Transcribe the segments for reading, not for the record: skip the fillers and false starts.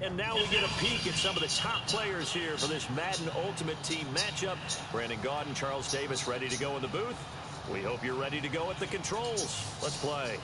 And now we get a peek at some of the top players here for this Madden Ultimate Team matchup. Brandon Gaudin, Charles Davis ready to go in the booth. We hope you're ready to go at the controls. Let's play.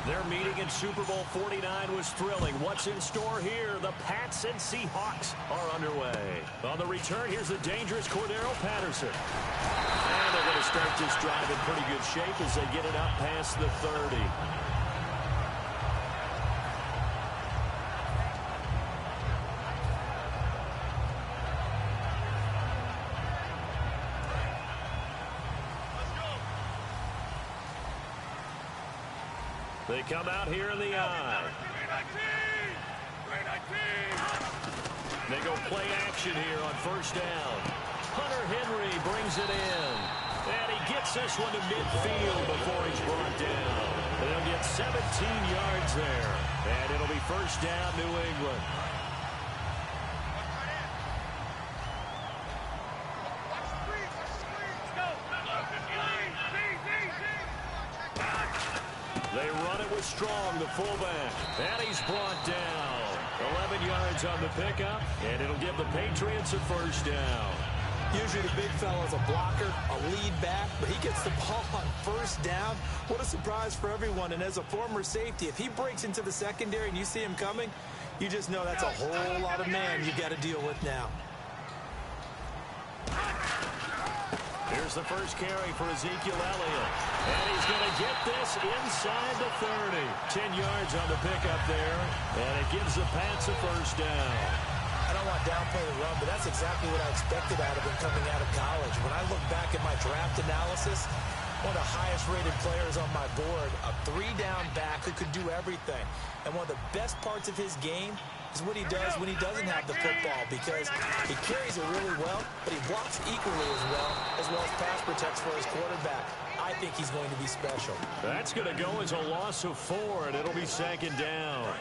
Their meeting in Super Bowl 49 was thrilling. What's in store here? The Pats and Seahawks are underway. On the return, here's the dangerous Cordero Patterson. And they're going to start this drive in pretty good shape as they get it up past the 30. They come out here in the eye. They go play action here on first down. Hunter Henry brings it in. And he gets this one to midfield before he's brought down. They'll get 17 yards there. And it'll be first down, New England. They run it with Strong, the fullback. And he's brought down. 11 yards on the pickup, and it'll give the Patriots a first down. Usually the big fella's a blocker, a lead back, but he gets the ball on first down. What a surprise for everyone. And as a former safety, if he breaks into the secondary and you see him coming, you just know that's a whole lot of man you've got to deal with now. Here's the first carry for Ezekiel Elliott. And he's going to get this inside the 30. 10 yards on the pickup there. And it gives the Pats a first down. I don't want to downplay the run, but that's exactly what I expected out of him coming out of college. When I look back at my draft analysis, one of the highest-rated players on my board, a three-down back who could do everything. And one of the best parts of his game is what he does when he doesn't have the football, because he carries it really well, but he blocks equally as well as pass protects for his quarterback. I think he's going to be special. That's going to go as a loss of 4, and it'll be second down.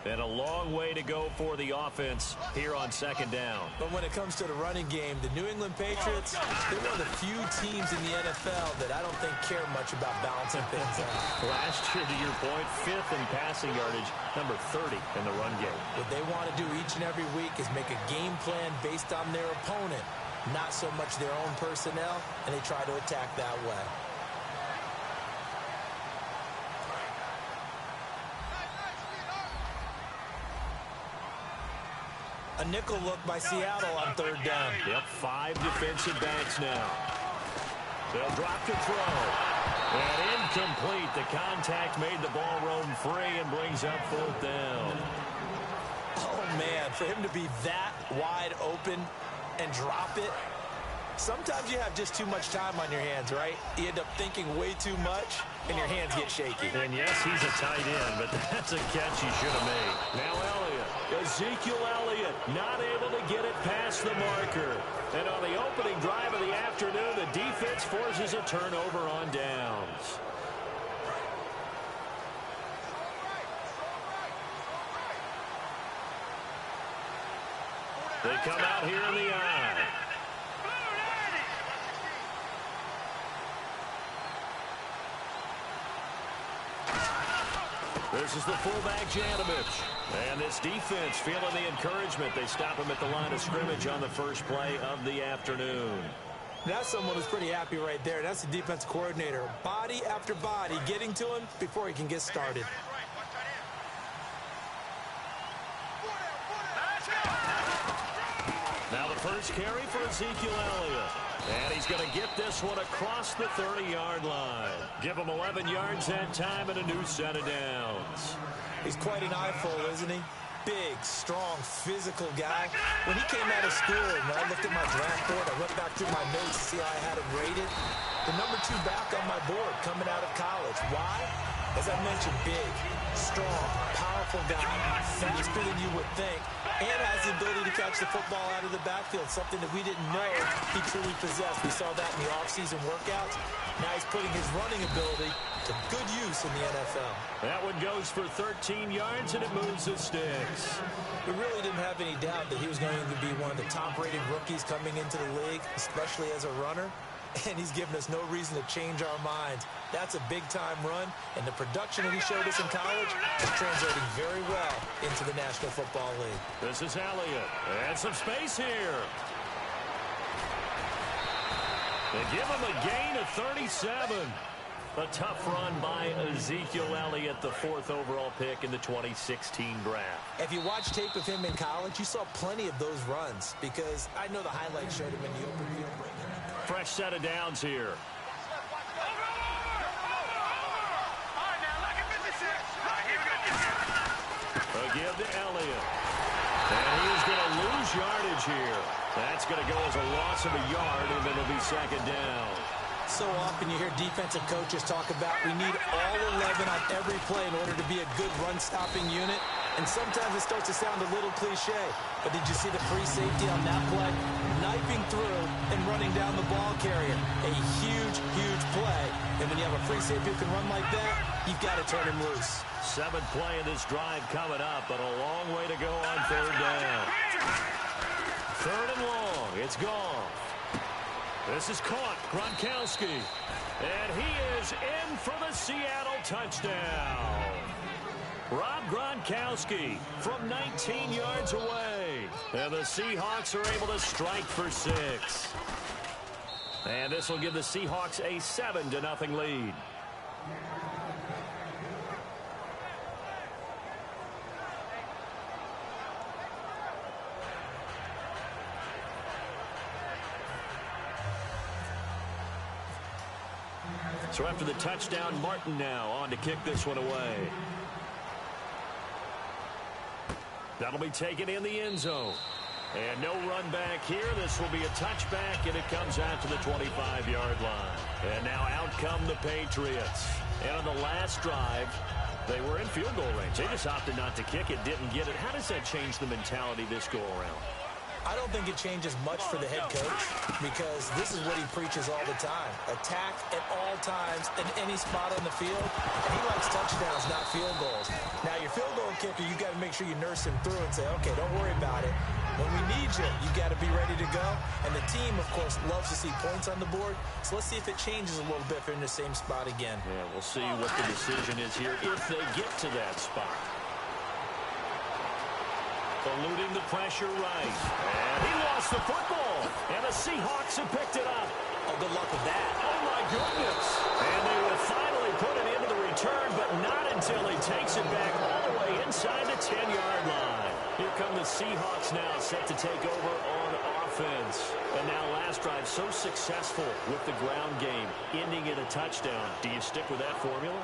And a long way to go for the offense here on second down. But when it comes to the running game, the New England Patriots, they're one of the few teams in the NFL that I don't think care much about balancing things out. Last year, to your point, 5th in passing yardage, number 30 in the run game. What they want to do each and every week is make a game plan based on their opponent, not so much their own personnel, and they try to attack that way. A nickel look by Seattle on third down. Yep, 5 defensive backs now. They'll drop to throw. And incomplete. The contact made the ball roam free and brings up 4th down. Oh, man, for him to be that wide open and drop it. Sometimes you have just too much time on your hands, right? You end up thinking way too much, and your hands get shaky. And yes, he's a tight end, but that's a catch he should have made. Now Elliott, Ezekiel Elliott, not able to get it past the marker. And on the opening drive of the afternoon, the defense forces a turnover on downs. They come out here in the eye. This is the fullback, Janovich. And this defense feeling the encouragement. They stop him at the line of scrimmage on the first play of the afternoon. That's someone who's pretty happy right there. That's the defense coordinator. Body after body getting to him before he can get started. Now the first carry for Ezekiel Elliott. And he's going to get this one across the 30-yard line. Give him 11 yards that time and a new set of downs. He's quite an eyeful, isn't he? Big, strong, physical guy. When he came out of school, when I looked at my draft board, I went back through my notes to see how I had him rated. The number 2 back on my board coming out of college. Why? As I mentioned, big, strong, powerful guy, faster than you would think, and has the ability to to catch the football out of the backfield, something that we didn't know he truly possessed. We saw that in the offseason workouts. Now he's putting his running ability to good use in the NFL. That one goes for 13 yards, and it moves the sticks. We really didn't have any doubt that he was going to be one of the top-rated rookies coming into the league, especially as a runner. And he's given us no reason to change our minds. That's a big-time run, and the production that he showed us in college is translating very well into the National Football League. This is Elliott, and some space here. They give him a gain of 37. A tough run by Ezekiel Elliott, the 4th overall pick in the 2016 draft. If you watch tape of him in college, you saw plenty of those runs because I know the highlights showed him in the open field. Fresh set of downs here. A give to Elliott. And he is going to lose yardage here. That's going to go as a loss of a yard, and it'll be second down. So often you hear defensive coaches talk about we need all 11 on every play in order to be a good run-stopping unit. And sometimes it starts to sound a little cliche. But did you see the free safety on that play? Knifing through and running down the ball carrier. A huge, huge play. And when you have a free safety who can run like that, you've got to turn him loose. 7th play of this drive coming up, but a long way to go on 3rd down. 3rd and long. It's gone. This is caught. Gronkowski. And he is in for the Seattle touchdown. Rob Gronkowski from 19 yards away. And the Seahawks are able to strike for 6. And this will give the Seahawks a 7-0 lead. So after the touchdown, Martin now on to kick this one away. That'll be taken in the end zone. And no run back here. This will be a touchback, and it comes out to the 25-yard line. And now out come the Patriots. And on the last drive, they were in field goal range. They just opted not to kick it, didn't get it. How does that change the mentality this go-around? I don't think it changes much for the head coach because this is what he preaches all the time. Attack at all times in any spot on the field. And he likes touchdowns, not field goals. Now, your field goal kicker, you got to make sure you nurse him through and say, okay, don't worry about it. When we need you, you got to be ready to go. And the team, of course, loves to see points on the board. So let's see if it changes a little bit if they're in the same spot again. Yeah, we'll see what the decision is here if they get to that spot. Eluding the pressure right. And he lost the football. And the Seahawks have picked it up. Oh, good luck with that. Oh, my goodness. And they will finally put it into the return, but not until he takes it back all the way inside the 10-yard line. Here come the Seahawks now set to take over on offense. And now last drive so successful with the ground game, ending in a touchdown. Do you stick with that formula?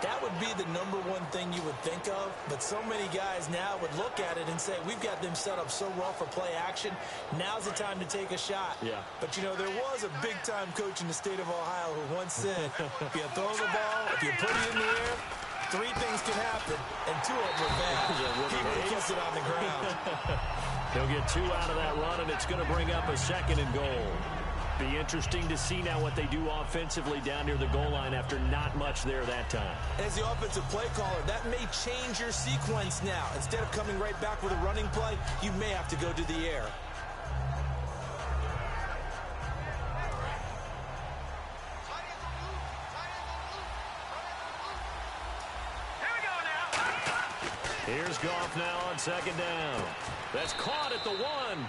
That would be the number one thing you would think of, but so many guys now would look at it and say, we've got them set up so well for play action, now's the time to take a shot. Yeah. But, you know, there was a big-time coach in the state of Ohio who once said, if you throw the ball, if you put it in the air, 3 things can happen, and 2 of them are bad. He would have kept it on the ground. He'll get 2 out of that run, and it's going to bring up a 2nd and goal. Be interesting to see now what they do offensively down near the goal line after not much there that time. As the offensive play caller, that may change your sequence now. Instead of coming right back with a running play, you may have to go to the air. Here's Goff now on 2nd down. That's caught at the 1.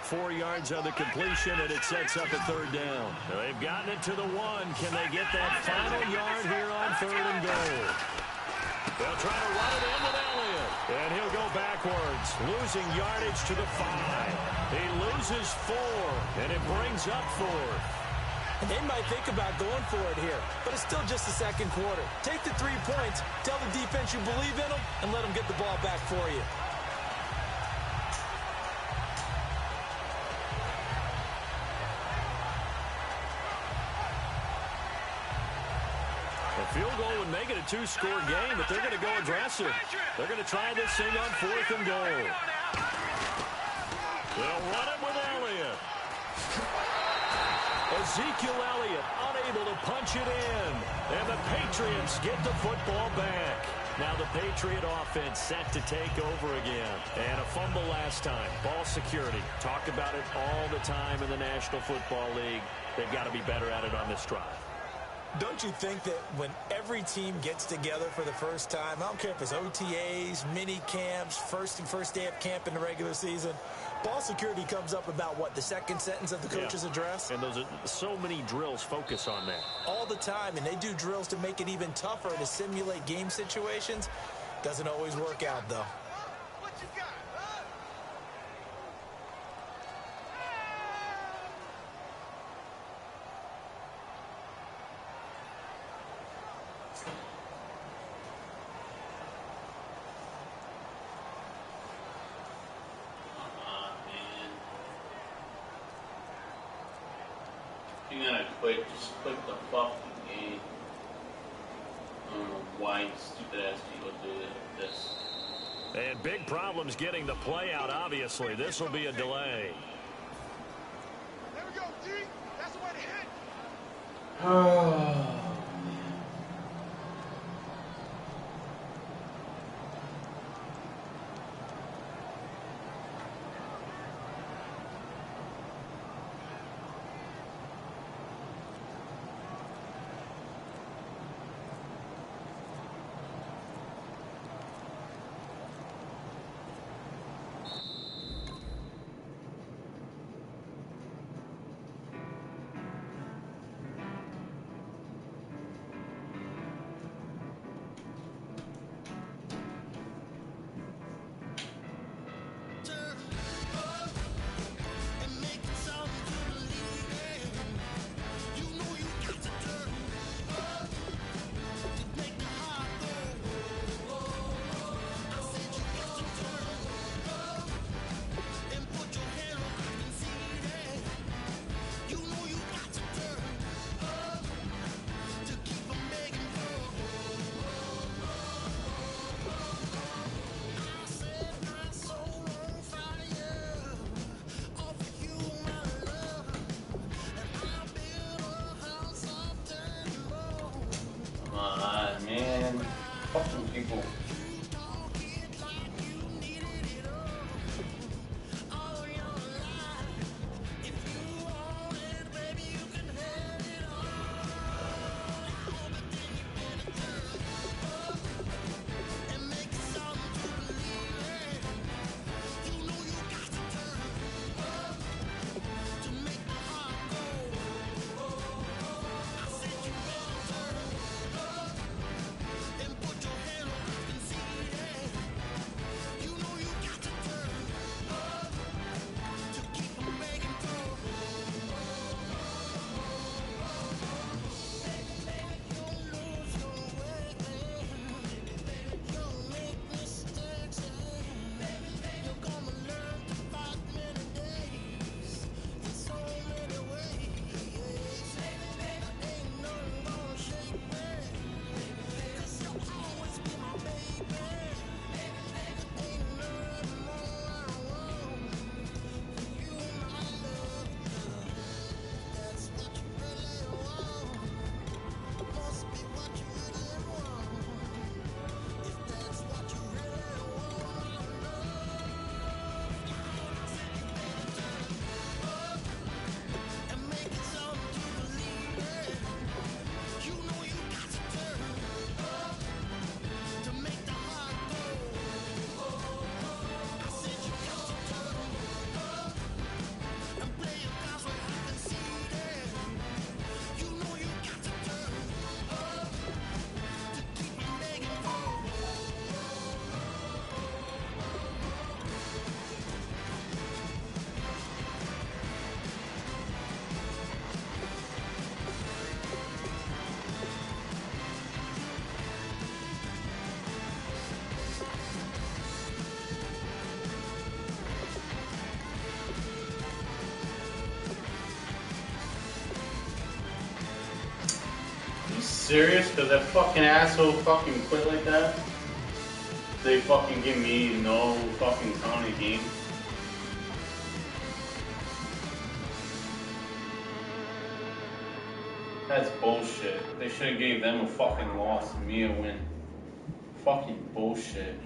4 yards on the completion, and it sets up a 3rd down. They've gotten it to the 1. Can they get that final yard here on 3rd and goal? They'll try to run it in with Elliott, and he'll go backwards, losing yardage to the 5. He loses 4, and it brings up 4th. And they might think about going for it here, but it's still just the 2nd quarter. Take the 3 points, tell the defense you believe in them, and let them get the ball back for you. Field goal would make it a 2-score game, but they're going to go aggressive. They're going to try this thing on 4th and goal. They'll run it with Elliott. Ezekiel Elliott unable to punch it in. And the Patriots get the football back. Now the Patriot offense set to take over again. And a fumble last time. Ball security. Talk about it all the time in the National Football League. They've got to be better at it on this drive. Don't you think that when every team gets together for the first time, I don't care if it's OTAs, mini camps, first day of camp in the regular season, ball security comes up about what, the second sentence of the coach's address? And those are so many drills focus on that. All the time, and they do drills to make it even tougher to simulate game situations. Doesn't always work out, though. What you got, huh? You gotta just quit the fucking game. I don't know why stupid ass people do this. And big problems getting the play out, obviously. This will be a delay. There we go, D. That's the way to hit. Oh. Man, fucking people. Serious? Because that fucking asshole fucking quit like that? They fucking give me no fucking county game. That's bullshit. They should have gave them a fucking loss and me a win. Fucking bullshit.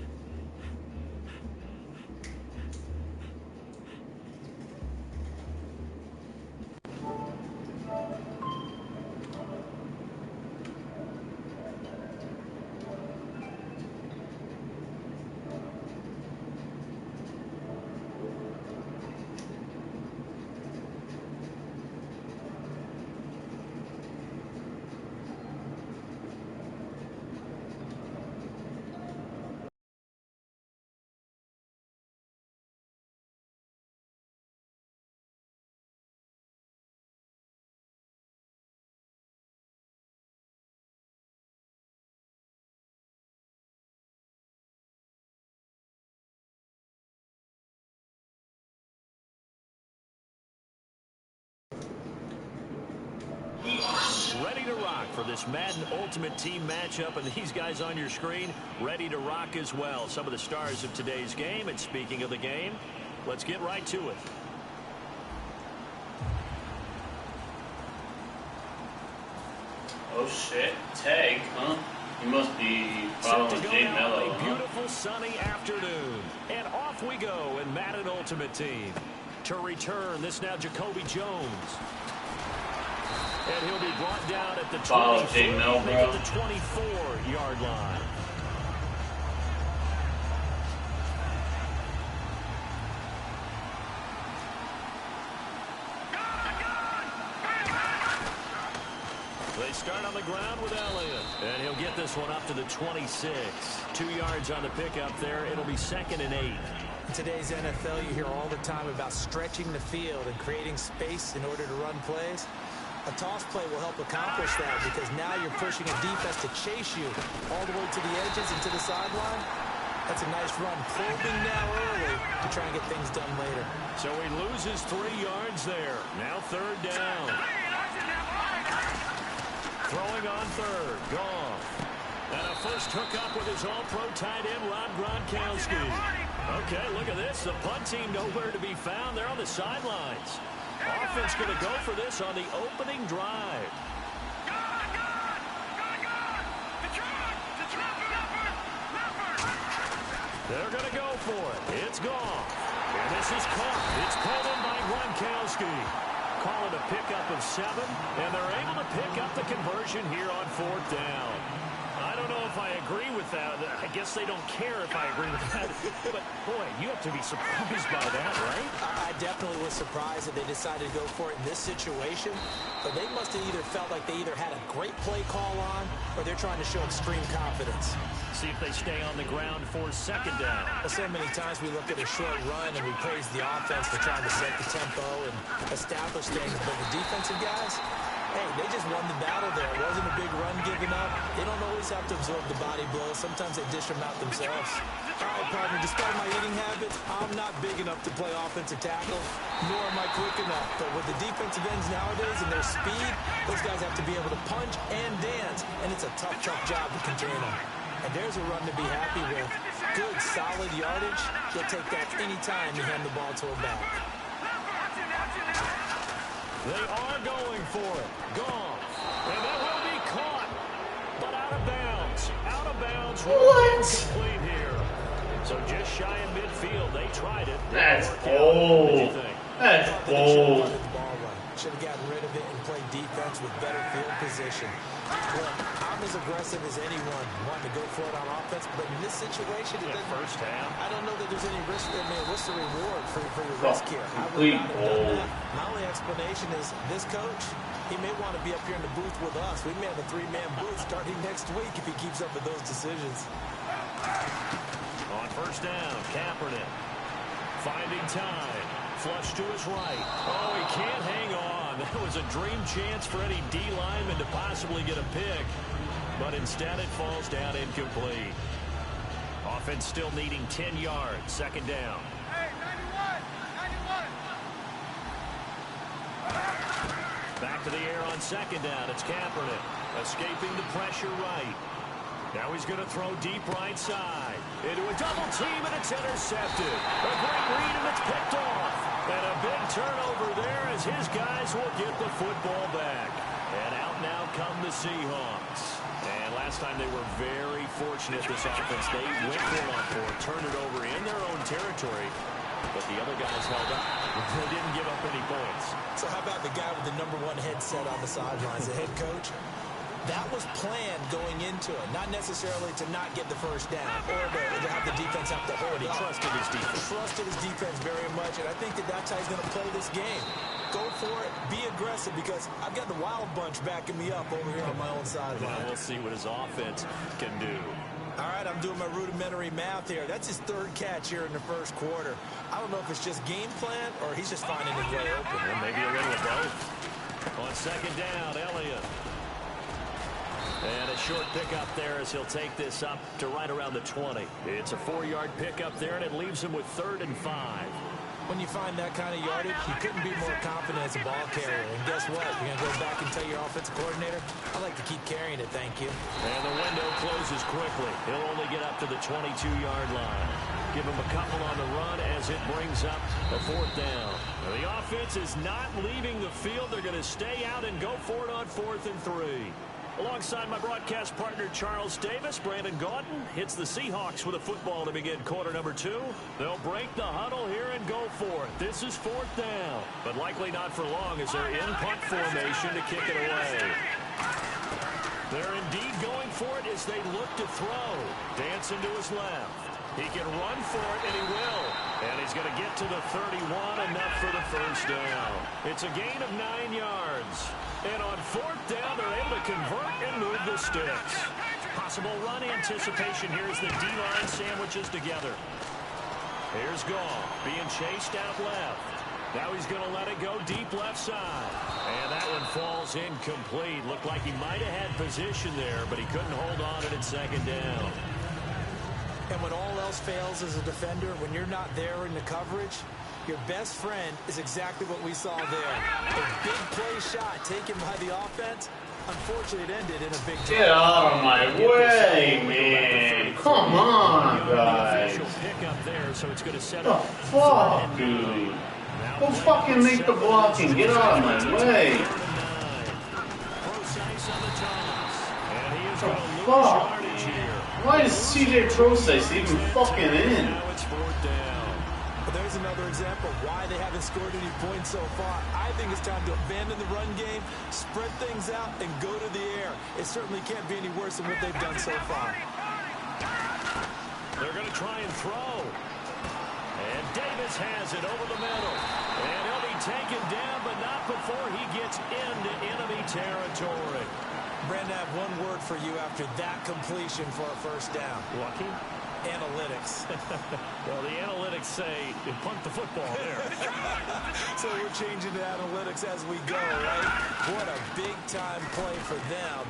Ready to rock for this Madden Ultimate Team matchup, and these guys on your screen ready to rock as well. Some of the stars of today's game. And speaking of the game, let's get right to it. Oh shit, tag, huh? He must be following Jay Mello, a beautiful sunny afternoon. And off we go in Madden Ultimate Team. To return, this now Jacoby Jones. And he'll be brought down at the 24-yard line. They start on the ground with Elliott. And he'll get this one up to the 26. 2 yards on the pickup there. It'll be 2nd and 8. In today's NFL, you hear all the time about stretching the field and creating space in order to run plays. A toss play will help accomplish that because now you're pushing a defense to chase you all the way to the edges and to the sideline. That's a nice run, probing now early to try and get things done later. So he loses 3 yards there. Now 3rd down. Throwing on 3rd. Goff. And a first hookup with his all-pro tight end, Rob Gronkowski. Okay, look at this. The punt team nowhere to be found. They're on the sidelines. Offense going to go for this on the opening drive. They're going to go for it. It's gone. And this is caught. It's pulled in by Gronkowski. Call it a pickup of 7, and they're able to pick up the conversion here on 4th down. I don't know if I agree with that. I guess they don't care if I agree with that. But, boy, you have to be surprised by that, right? I definitely was surprised that they decided to go for it in this situation. But they must have either felt like they either had a great play call on or they're trying to show extreme confidence. See if they stay on the ground for 2nd down. Well, so many times we look at a short run and we praise the offense for trying to set the tempo and establish things. But the defensive guys, hey, they just won the battle there. It wasn't a big run given up. They don't always have to absorb the body blows. Sometimes they dish them out themselves. All right, partner, despite my eating habits, I'm not big enough to play offensive tackle, nor am I quick enough. But with the defensive ends nowadays and their speed, those guys have to be able to punch and dance, and it's a tough, tough job to contain them. And there's a run to be happy with. Good, solid yardage. He'll take that any time you hand the ball to him back. They are going for it. Gone. And that will be caught. But out of bounds. Out of bounds. What? Complete here. So just shy of midfield. They tried it. That's bold. That's bold. Should have gotten rid of it and played defense with better field position. Look, I'm as aggressive as anyone wanting to go for it on offense, but in this situation, it doesn't. First half. I don't know that there's any risk. I mean, what's the reward for your risk here? I would Complete not have done bold. that. My only explanation is this coach, he may want to be up here in the booth with us. We may have a 3-man booth starting next week if he keeps up with those decisions. On first down, Kaepernick finding time. Flush to his right. Oh, he can't hang on. That was a dream chance for any D lineman to possibly get a pick. But instead it falls down incomplete. Offense still needing 10 yards. 2nd down. Hey, 91. Back to the air on 2nd down. It's Kaepernick escaping the pressure right. Now he's going to throw deep right side. Into a double team, and it's intercepted. A great read, and it's picked off. And a big turnover there as his guys will get the football back. And out now come the Seahawks. And last time they were very fortunate, this offense. They went for it on fourth, turned it over in their own territory. But the other guys held up. They didn't give up any points. So how about the guy with the #1 headset on the sidelines, the head coach? That was planned going into it, not necessarily to not get the first down or to have the defense have to hold He up. trusted his defense. Trusted his defense very much, and I think that's how he's going to play this game. Go for it, be aggressive, because I've got the wild bunch backing me up over here on my own sideline. Now we'll see what his offense can do. All right, I'm doing my rudimentary math here. That's his third catch here in the first quarter. I don't know if it's just game plan or he's just finding his way open. Or maybe a little of both. On second down, Elliott. And a short pickup there as he'll take this up to right around the 20. It's a 4-yard pickup there, and it leaves him with 3rd and 5. When you find that kind of yardage, you couldn't be more confident as a ball carrier. And guess what? You're going to go back and tell your offensive coordinator, I like to keep carrying it, thank you. And the window closes quickly. He'll only get up to the 22-yard line. Give him a couple on the run as it brings up a 4th down. Now, the offense is not leaving the field. They're going to stay out and go for it on 4th and 3. Alongside my broadcast partner, Charles Davis, Brandon Gaudin hits the Seahawks with a football to begin quarter number 2. They'll break the huddle here and go for it. This is 4th down, but likely not for long as they're in punt formation to kick it away. They're indeed going for it as they look to throw. Dancing to his left. He can run for it, and he will. And he's going to get to the 31, enough for the first down. It's a gain of 9 yards. And on 4th down, they're able to convert and move the sticks. Possible run anticipation here as the D-line sandwiches together. Here's Goff being chased out left. Now he's going to let it go deep left side. And that one falls incomplete. Looked like he might have had position there, but he couldn't hold on it at 2nd down. And when all else fails as a defender, when you're not there in the coverage, your best friend is exactly what we saw there. A big play shot taken by the offense. Unfortunately, it ended in a big Get out of my way, man. Come on, guys. The fuck, dude. Go fucking make the blocking. Get out of my way. The fuck? Why is CJ Procise even fucking in? There's another example of why they haven't scored any points so far. I think it's time to abandon the run game, spread things out, and go to the air. It certainly can't be any worse than what they've done so far. They're going to try and throw. And Davis has it over the middle. And he'll be taken down, but not before he gets into enemy territory. Brandon, I have one word for you after that completion for a first down. Lucky? Analytics. Well, the analytics say you punt the football there. So we're changing to analytics as we go, right? What a big-time play for them.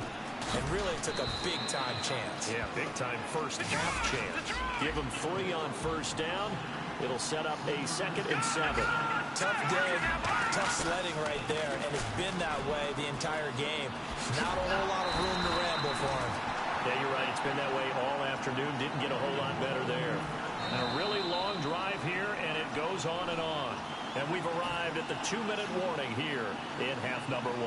And really took a big-time chance. Yeah, big-time first half chance. Give them 3 on first down. It'll set up a 2nd and 7. Tough day, tough sledding right there, and it's been that way the entire game. Not a whole lot of room to ramble for him. Yeah, you're right. It's been that way all afternoon. Didn't get a whole lot better there. And a really long drive here, and it goes on and on. And we've arrived at the 2-minute warning here in half number 1.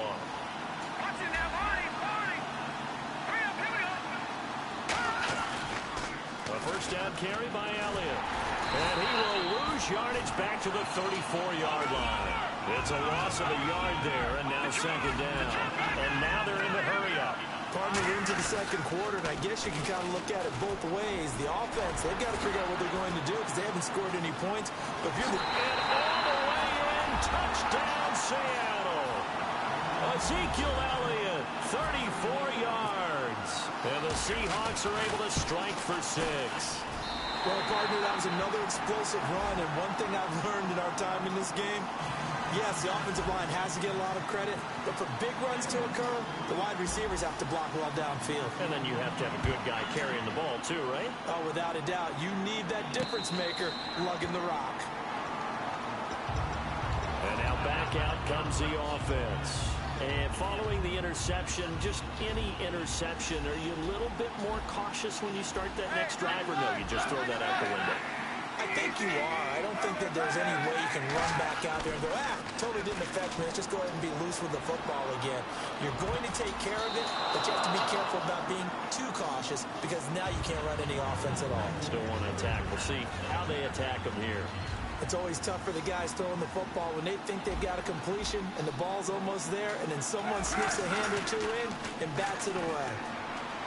A first down carry by Elliott. And he will lose yardage back to the 34-yard line. It's a loss of a yard there, and now 2nd down. And now they're in the hurry-up. Partner into the second quarter, and I guess you can kind of look at it both ways. The offense, they've got to figure out what they're going to do because they haven't scored any points. But if you're the... And all the way in, touchdown Seattle. Ezekiel Elliott, 34 yards. And the Seahawks are able to strike for 6. Well, partner, that was another explosive run, and one thing I've learned in our time in this game, yes, the offensive line has to get a lot of credit, but for big runs to occur, the wide receivers have to block well downfield. And then you have to have a good guy carrying the ball too, right? Oh, without a doubt. You need that difference maker lugging the rock. And now back out comes the offense. And following the interception, just any interception, are you a little bit more cautious when you start that next drive, or no, you just throw that out the window? I think you are. I don't don't think that there's any way you can run back out there and go, totally didn't affect me. Let's just go ahead and be loose with the football again. You're going to take care of it, but you have to be careful about being too cautious because now you can't run any offense at all. Still want to attack. We'll see how they attack them here. It's always tough for the guys throwing the football when they think they've got a completion and the ball's almost there, and then someone sneaks a hand or two in and bats it away.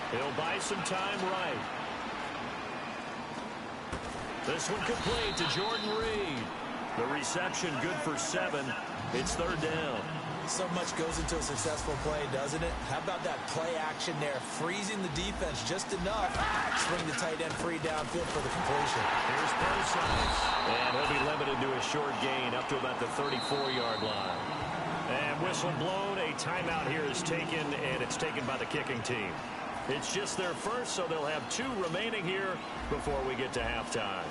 He'll buy some time right. This one complete to Jordan Reed. The reception good for 7. It's 3rd down. So much goes into a successful play, doesn't it? How about that play action there, freezing the defense just enough, swing the tight end free downfield for the completion. Here's Procise, and he'll be limited to a short gain up to about the 34-yard line. And whistle blown, a timeout here is taken, and it's taken by the kicking team. It's just their first, so they'll have 2 remaining here before we get to halftime.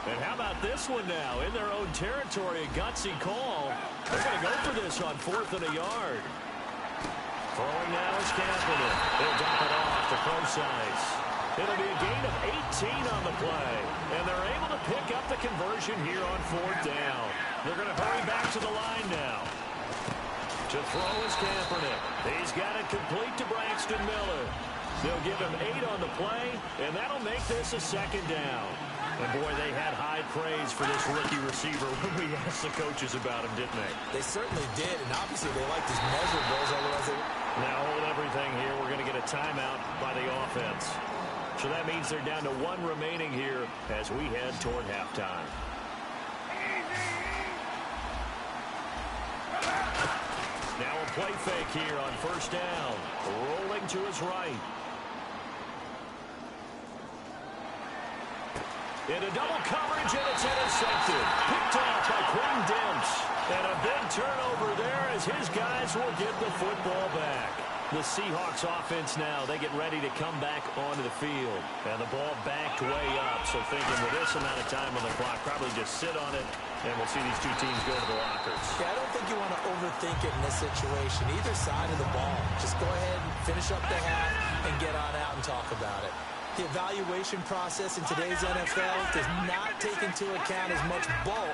And how about this one now? In their own territory, a gutsy call. They're going to go for this on 4th and a yard. Throwing now is Kaepernick. They'll drop it off to Procise. It'll be a gain of 18 on the play. And they're able to pick up the conversion here on 4th down. They're going to hurry back to the line now. To throw is Kaepernick. He's got it complete to Braxton Miller. They'll give him 8 on the play, and that'll make this a 2nd down. And, boy, they had high praise for this rookie receiver when we asked the coaches about him, didn't they? They certainly did, and obviously they liked his measurables. Otherwise they... Now hold everything here. We're going to get a timeout by the offense. So that means they're down to 1 remaining here as we head toward halftime. Now a play fake here on 1st down. Rolling to his right. Into double coverage, and it's intercepted. Picked off by Quinn Dents. And a big turnover there as his guys will get the football back. The Seahawks offense now, they get ready to come back onto the field. And the ball backed way up. So thinking with this amount of time on the clock, probably just sit on it, and we'll see these 2 teams go to the lockers. Yeah, I don't think you want to overthink it in this situation. Either side of the ball. Just go ahead and finish up the half and get on out and talk about it. The evaluation process in today's NFL does not take into account as much bulk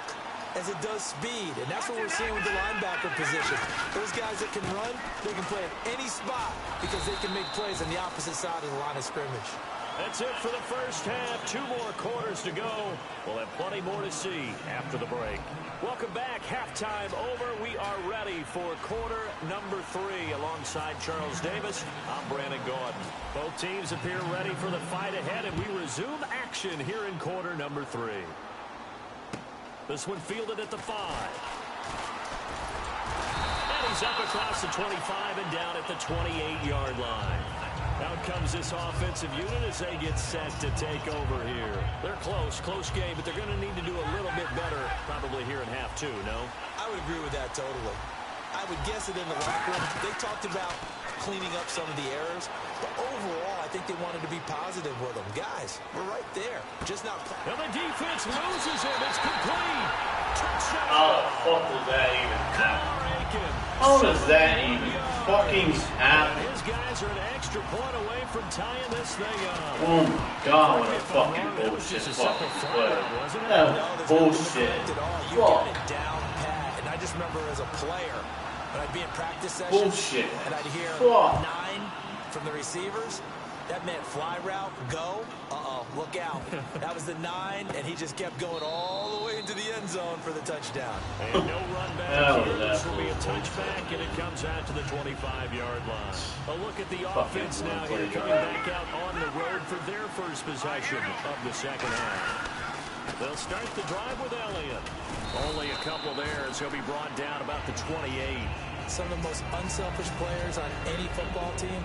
as it does speed, and that's what we're seeing with the linebacker position. Those guys that can run, they can play at any spot because they can make plays on the opposite side of the line of scrimmage. That's it for the first half. 2 more quarters to go. We'll have plenty more to see after the break. Welcome back. Halftime over. We are ready for quarter number 3. Alongside Charles Davis, I'm Brandon Gordon. Both teams appear ready for the fight ahead, and we resume action here in quarter number 3. This one fielded at the 5. And he's up across the 25 and down at the 28-yard line. Out comes this offensive unit as they get set to take over here. They're close game, but they're going to need to do a little bit better probably here in half 2, no? I would agree with that totally. I would guess it in the locker room. They talked about cleaning up some of the errors, but overall, I think they wanted to be positive with them. Guys, we're right there. Just not... And the defense loses him. It's complete. Touchdown. How the fuck was that even happen? How does that even fucking happen? His guys are an extra point away from tying this thing up. Oh my god, what a fucking bullshit fucking play. That was bullshit. You got it down pat, and I just remember as a player, when I'd be in practice sessions, bullshit. And I'd hear 9 from the receivers, that meant fly route, go, look out. That was the 9, and he just kept going all the way into the end zone for the touchdown. And no run back here. This will be a touchback, and it comes out to the 25-yard line. A look at the offense now here, coming back out on the road for their first possession of the second half. They'll start the drive with Elliott. Only a couple there as he'll be brought down about the 28. Some of the most unselfish players on any football team,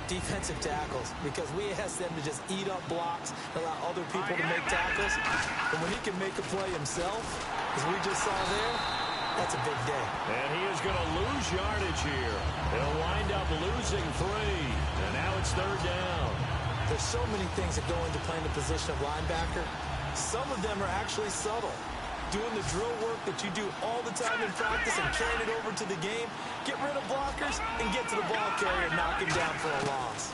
defensive tackles, because we ask them to just eat up blocks, allow other people to make tackles. But when he can make a play himself, as we just saw there, that's a big day. And he is going to lose yardage here. He'll wind up losing 3. And now it's 3rd down. There's so many things that go into playing the position of linebacker. Some of them are actually subtle. Doing the drill work that you do all the time in practice and carrying it over to the game. Get rid of blockers and get to the ball carrier and knock him down for a loss.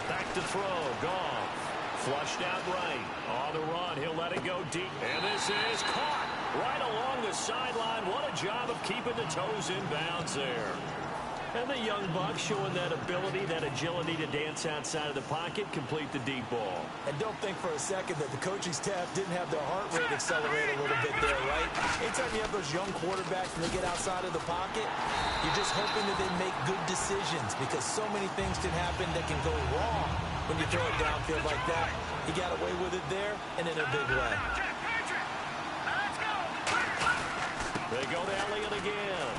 Back to throw. Goff Flushed out right. On the run, he'll let it go deep. And this is caught right along the sideline. What a job of keeping the toes in bounds there. And the young buck showing that ability, that agility to dance outside of the pocket, complete the deep ball. And don't think for a second that the coaching staff didn't have their heart rate accelerate a little bit there, right? Anytime you have those young quarterbacks and they get outside of the pocket, you're just hoping that they make good decisions because so many things can happen that can go wrong when you throw it downfield like that. He got away with it there and in a big way. They go to Elliott again.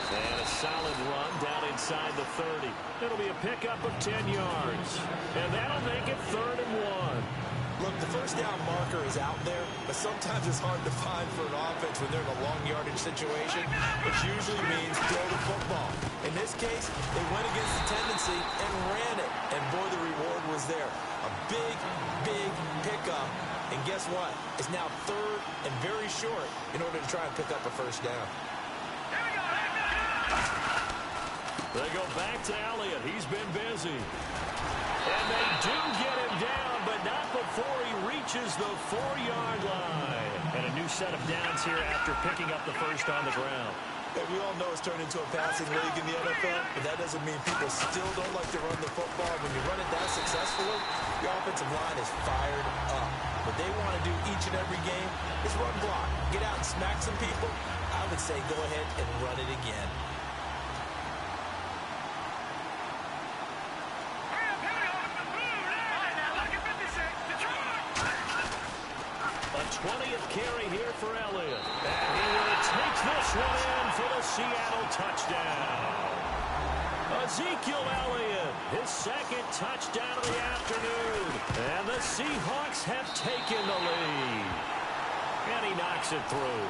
And a solid run down inside the 30. It'll be a pickup of 10 yards. And that'll make it 3rd and 1. Look, the first down marker is out there, but sometimes it's hard to find for an offense when they're in a long yardage situation, which usually means throw the football. In this case, they went against the tendency and ran it. And boy, the reward was there. A big, big pickup. And guess what? It's now 3rd and very short in order to try and pick up a first down. They go back to Elliott. He's been busy. And they do get him down, but not before he reaches the 4-yard line. And a new set of downs here after picking up the first on the ground. And we all know it's turned into a passing league in the NFL, but that doesn't mean people still don't like to run the football. When you run it that successfully, the offensive line is fired up. What they want to do each and every game is run block. Get out and smack some people. I would say go ahead and run it again. A 20th carry here for Elliott. And he will take this one in for the Seattle touchdown. Ezekiel Elliott, his 2nd touchdown of the afternoon. And the Seahawks have taken the lead. And he knocks it through.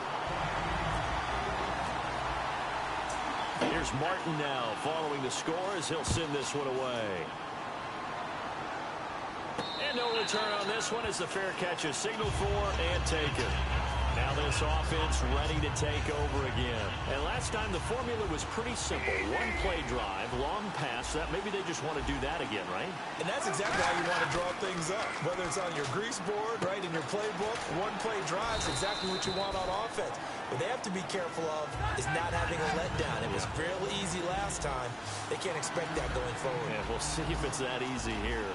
Here's Martin now following the score as he'll send this one away. And no return on this one as the fair catch is signaled for and taken. Now this offense ready to take over again. And last time the formula was pretty simple. One play drive, long pass. That maybe they just want to do that again, right? And that's exactly how you want to draw things up. Whether it's on your grease board, right, in your playbook, one play drive is exactly what you want on offense. What they have to be careful of is not having a letdown. It was real easy last time. They can't expect that going forward. Yeah, we'll see if it's that easy here.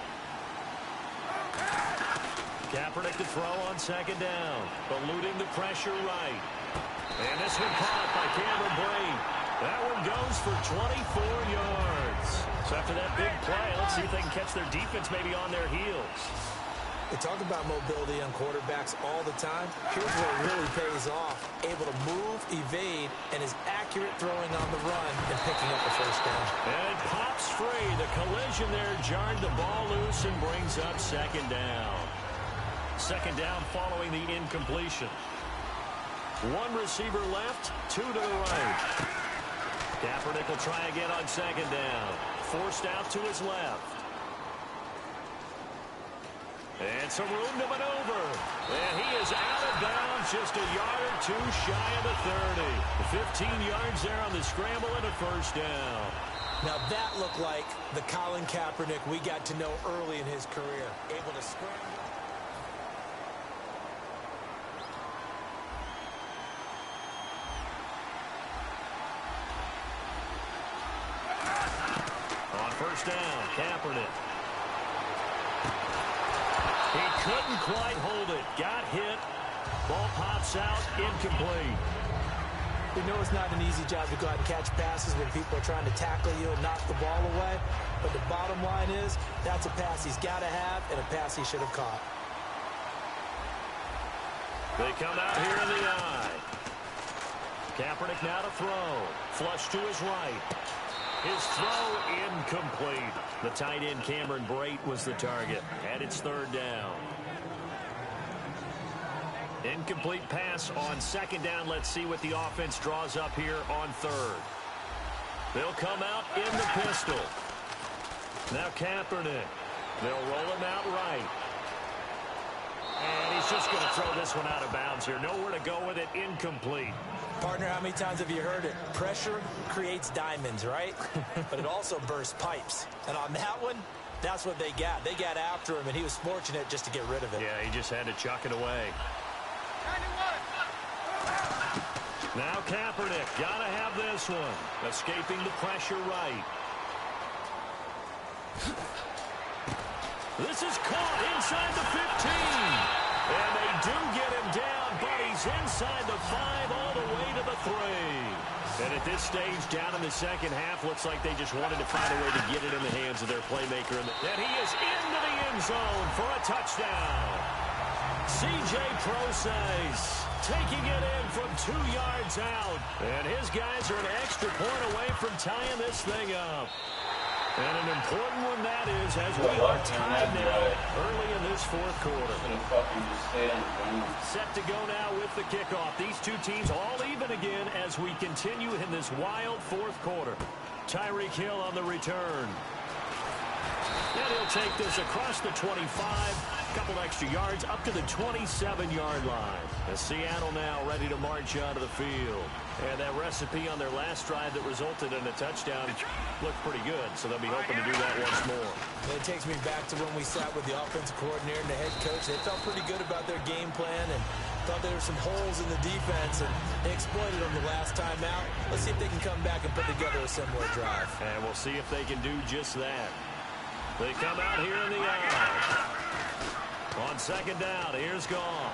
Kaepernick to throw on 2nd down. Eluding the pressure right. And this one caught by Cameron Brate. That one goes for 24 yards. So after that big play, let's see if they can catch their defense maybe on their heels. They talk about mobility on quarterbacks all the time. Here's where it really pays off. Able to move, evade, and is accurate throwing on the run and picking up a first down. And it pops free. The collision there jarred the ball loose and brings up 2nd down. 2nd down following the incompletion. 1 receiver left, 2 to the right. Kaepernick will try again on 2nd down. Forced out to his left. And some room to maneuver. And he is out of bounds, just a yard or 2 shy of the 30. 15 yards there on the scramble and a first down. Now that looked like the Colin Kaepernick we got to know early in his career. Able to scramble. On first down, Kaepernick. He couldn't quite hold it. Got hit. Ball pops out. Incomplete. We know it's not an easy job to go out and catch passes when people are trying to tackle you and knock the ball away. But the bottom line is, that's a pass he's got to have and a pass he should have caught. They come out here in the eye. Kaepernick now to throw. Flush to his right. His throw incomplete. The tight end Cameron Brate was the target. And it's 3rd down. Incomplete pass on 2nd down. Let's see what the offense draws up here on 3rd. They'll come out in the pistol. Now Kaepernick. They'll roll him out right. And he's just going to throw this one out of bounds here. Nowhere to go with it. Incomplete. Partner, how many times have you heard it? Pressure creates diamonds, right? But it also bursts pipes. And on that one, That's what they got. They got after him, and he was fortunate just to get rid of it. Yeah, he just had to chuck it away. Now Kaepernick, gotta have this one. Escaping the pressure right. This is caught inside the 15. And they do get him down, but he's inside the 5 all the way to the 3. And at this stage, down in the second half, looks like they just wanted to find a way to get it in the hands of their playmaker. And he is into the end zone for a touchdown. C.J. Procise taking it in from 2 yards out. And his guys are an extra point away from tying this thing up. And an important one that is, as we are tied now early in this fourth quarter. Set to go now with the kickoff. These two teams all even again as we continue in this wild fourth quarter. Tyreek Hill on the return. And he'll take this across the 25, a couple extra yards up to the 27-yard line. As Seattle now ready to march out of the field. And that recipe on their last drive that resulted in a touchdown looked pretty good, so they'll be hoping to do that once more. It takes me back to when we sat with the offensive coordinator and the head coach. They felt pretty good about their game plan and thought there were some holes in the defense, and they exploited them the last time out. Let's see if they can come back and put together a similar drive. And we'll see if they can do just that. They come out here in the aisle. On second down, here's Goff.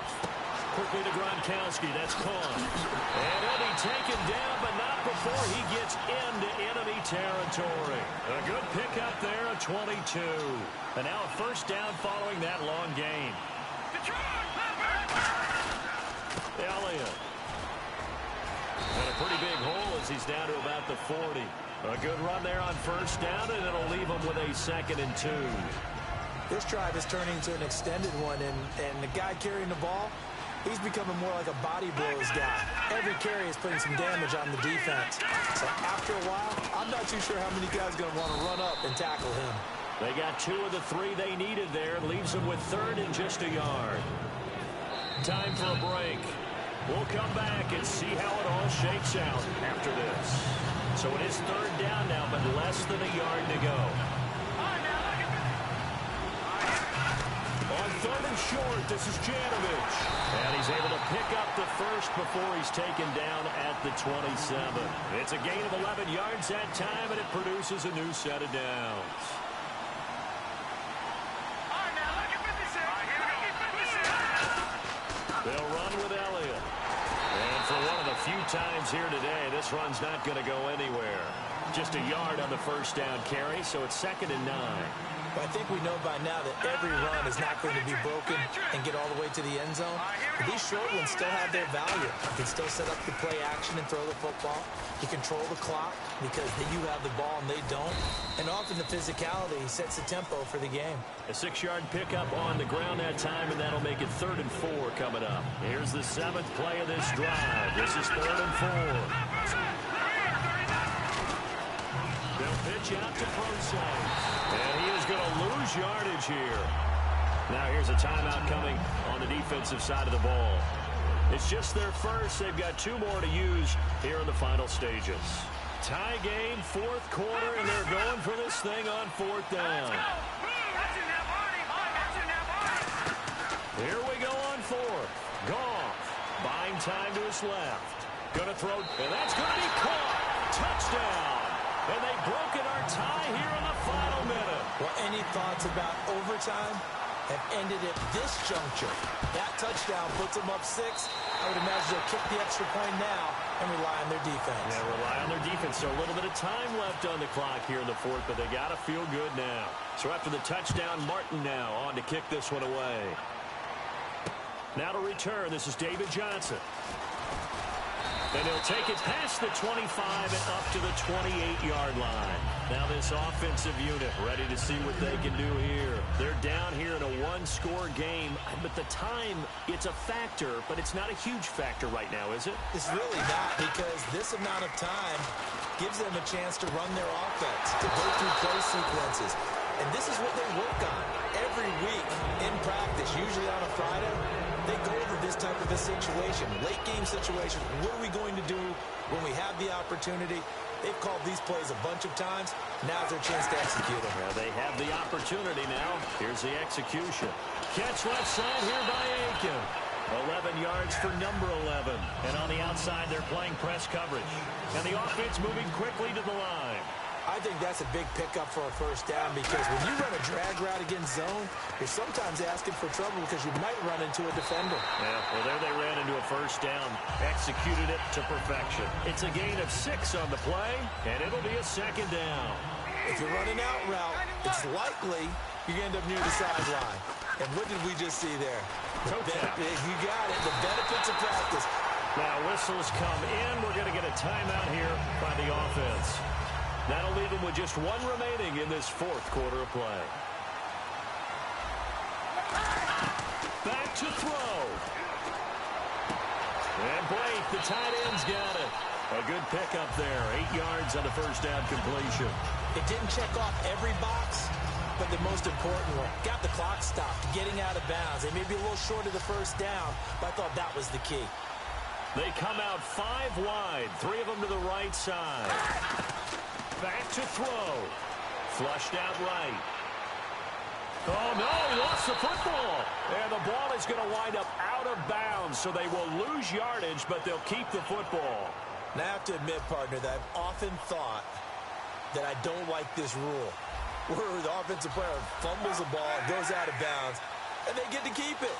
Quickly to Gronkowski, that's caught. And he'll be taken down, but not before he gets into enemy territory. A good pickup there, a 22. And now a first down following that long gain. Elliott. And a pretty big hole as he's down to about the 40. A good run there on first down, and it'll leave him with a 2nd and 2. This drive is turning into an extended one, and the guy carrying the ball, he's becoming more like a body blows guy. Every carry is putting some damage on the defense. So after a while, I'm not too sure how many guys are going to want to run up and tackle him. They got 2 of the 3 they needed there, and leaves them with 3rd and just a yard. Time for a break. We'll come back and see how it all shakes out after this. So it is 3rd down now, but less than a yard to go. On 3rd and short, this is Janovich. And he's able to pick up the first before he's taken down at the 27. It's a gain of 11 yards that time, and it produces a new set of downs. They'll run with Elliott. And for one of the few times here today, this run's not going to go anywhere. Just a yard on the first down carry, so it's 2nd and 9. But I think we know by now that every run is not going to be broken and get all the way to the end zone. But these short ones still have their value. You can still set up the play action and throw the football. You control the clock because you have the ball and they don't. And often the physicality sets the tempo for the game. A 6-yard pickup on the ground that time, and that'll make it 3rd and 4 coming up. Here's the 7th play of this drive. This is 3rd and 4. They'll pitch out to Procise. And he is going to lose yardage here. Now here's a timeout coming on the defensive side of the ball. It's just their first. They've got 2 more to use here in the final stages. Tie game, 4th quarter, and they're going for this thing on 4th down. Here we go on 4th. Goff, buying time to his left. Gonna throw, and that's going to be caught. Touchdown. And they've broken our tie here in the final minute. Well, any thoughts about overtime have ended at this juncture. That touchdown puts them up 6. I would imagine they'll kick the extra point now and rely on their defense. Yeah, rely on their defense. So a little bit of time left on the clock here in the 4th, but they got to feel good now. So after the touchdown, Martin now on to kick this one away. Now to return, this is David Johnson. And he'll take it past the 25 and up to the 28-yard line. Now this offensive unit ready to see what they can do here. They're down here in a 1-score game, but the time, it's a factor, but it's not a huge factor right now, is it? It's really not, because this amount of time gives them a chance to run their offense, to go through play sequences. And this is what they work on every week in practice, usually on a Friday. They go over this type of a situation, late game situation. What are we going to do when we have the opportunity? They've called these plays a bunch of times. Now's their chance to execute them. Well, they have the opportunity now. Here's the execution. Catch left side here by Aiken. 11 yards for number 11. And on the outside, they're playing press coverage. And the offense moving quickly to the line. I think that's a big pickup for a first down because when you run a drag route against zone, you're sometimes asking for trouble because you might run into a defender. Yeah, well, there they ran into a first down. Executed it to perfection. It's a gain of 6 on the play, and it'll be a second down. If you're running out route, it's likely you're going to end up near the sideline. And what did we just see there? You got it. The benefits of practice. Now whistles come in. We're going to get a timeout here by the offense. That'll leave them with just 1 remaining in this 4th quarter of play. Back to throw. And Blake, the tight end's got it. A good pickup there. 8 yards on the first down completion. It didn't check off every box, but the most important one. Got the clock stopped, getting out of bounds. They may be a little short of the first down, but I thought that was the key. They come out 5 wide. 3 of them to the right side. Back to throw. Flushed out right. Oh, no, he lost the football. And the ball is going to wind up out of bounds, so they will lose yardage, but they'll keep the football. Now, I have to admit, partner, that I've often thought that I don't like this rule, where the offensive player fumbles the ball, goes out of bounds, and they get to keep it.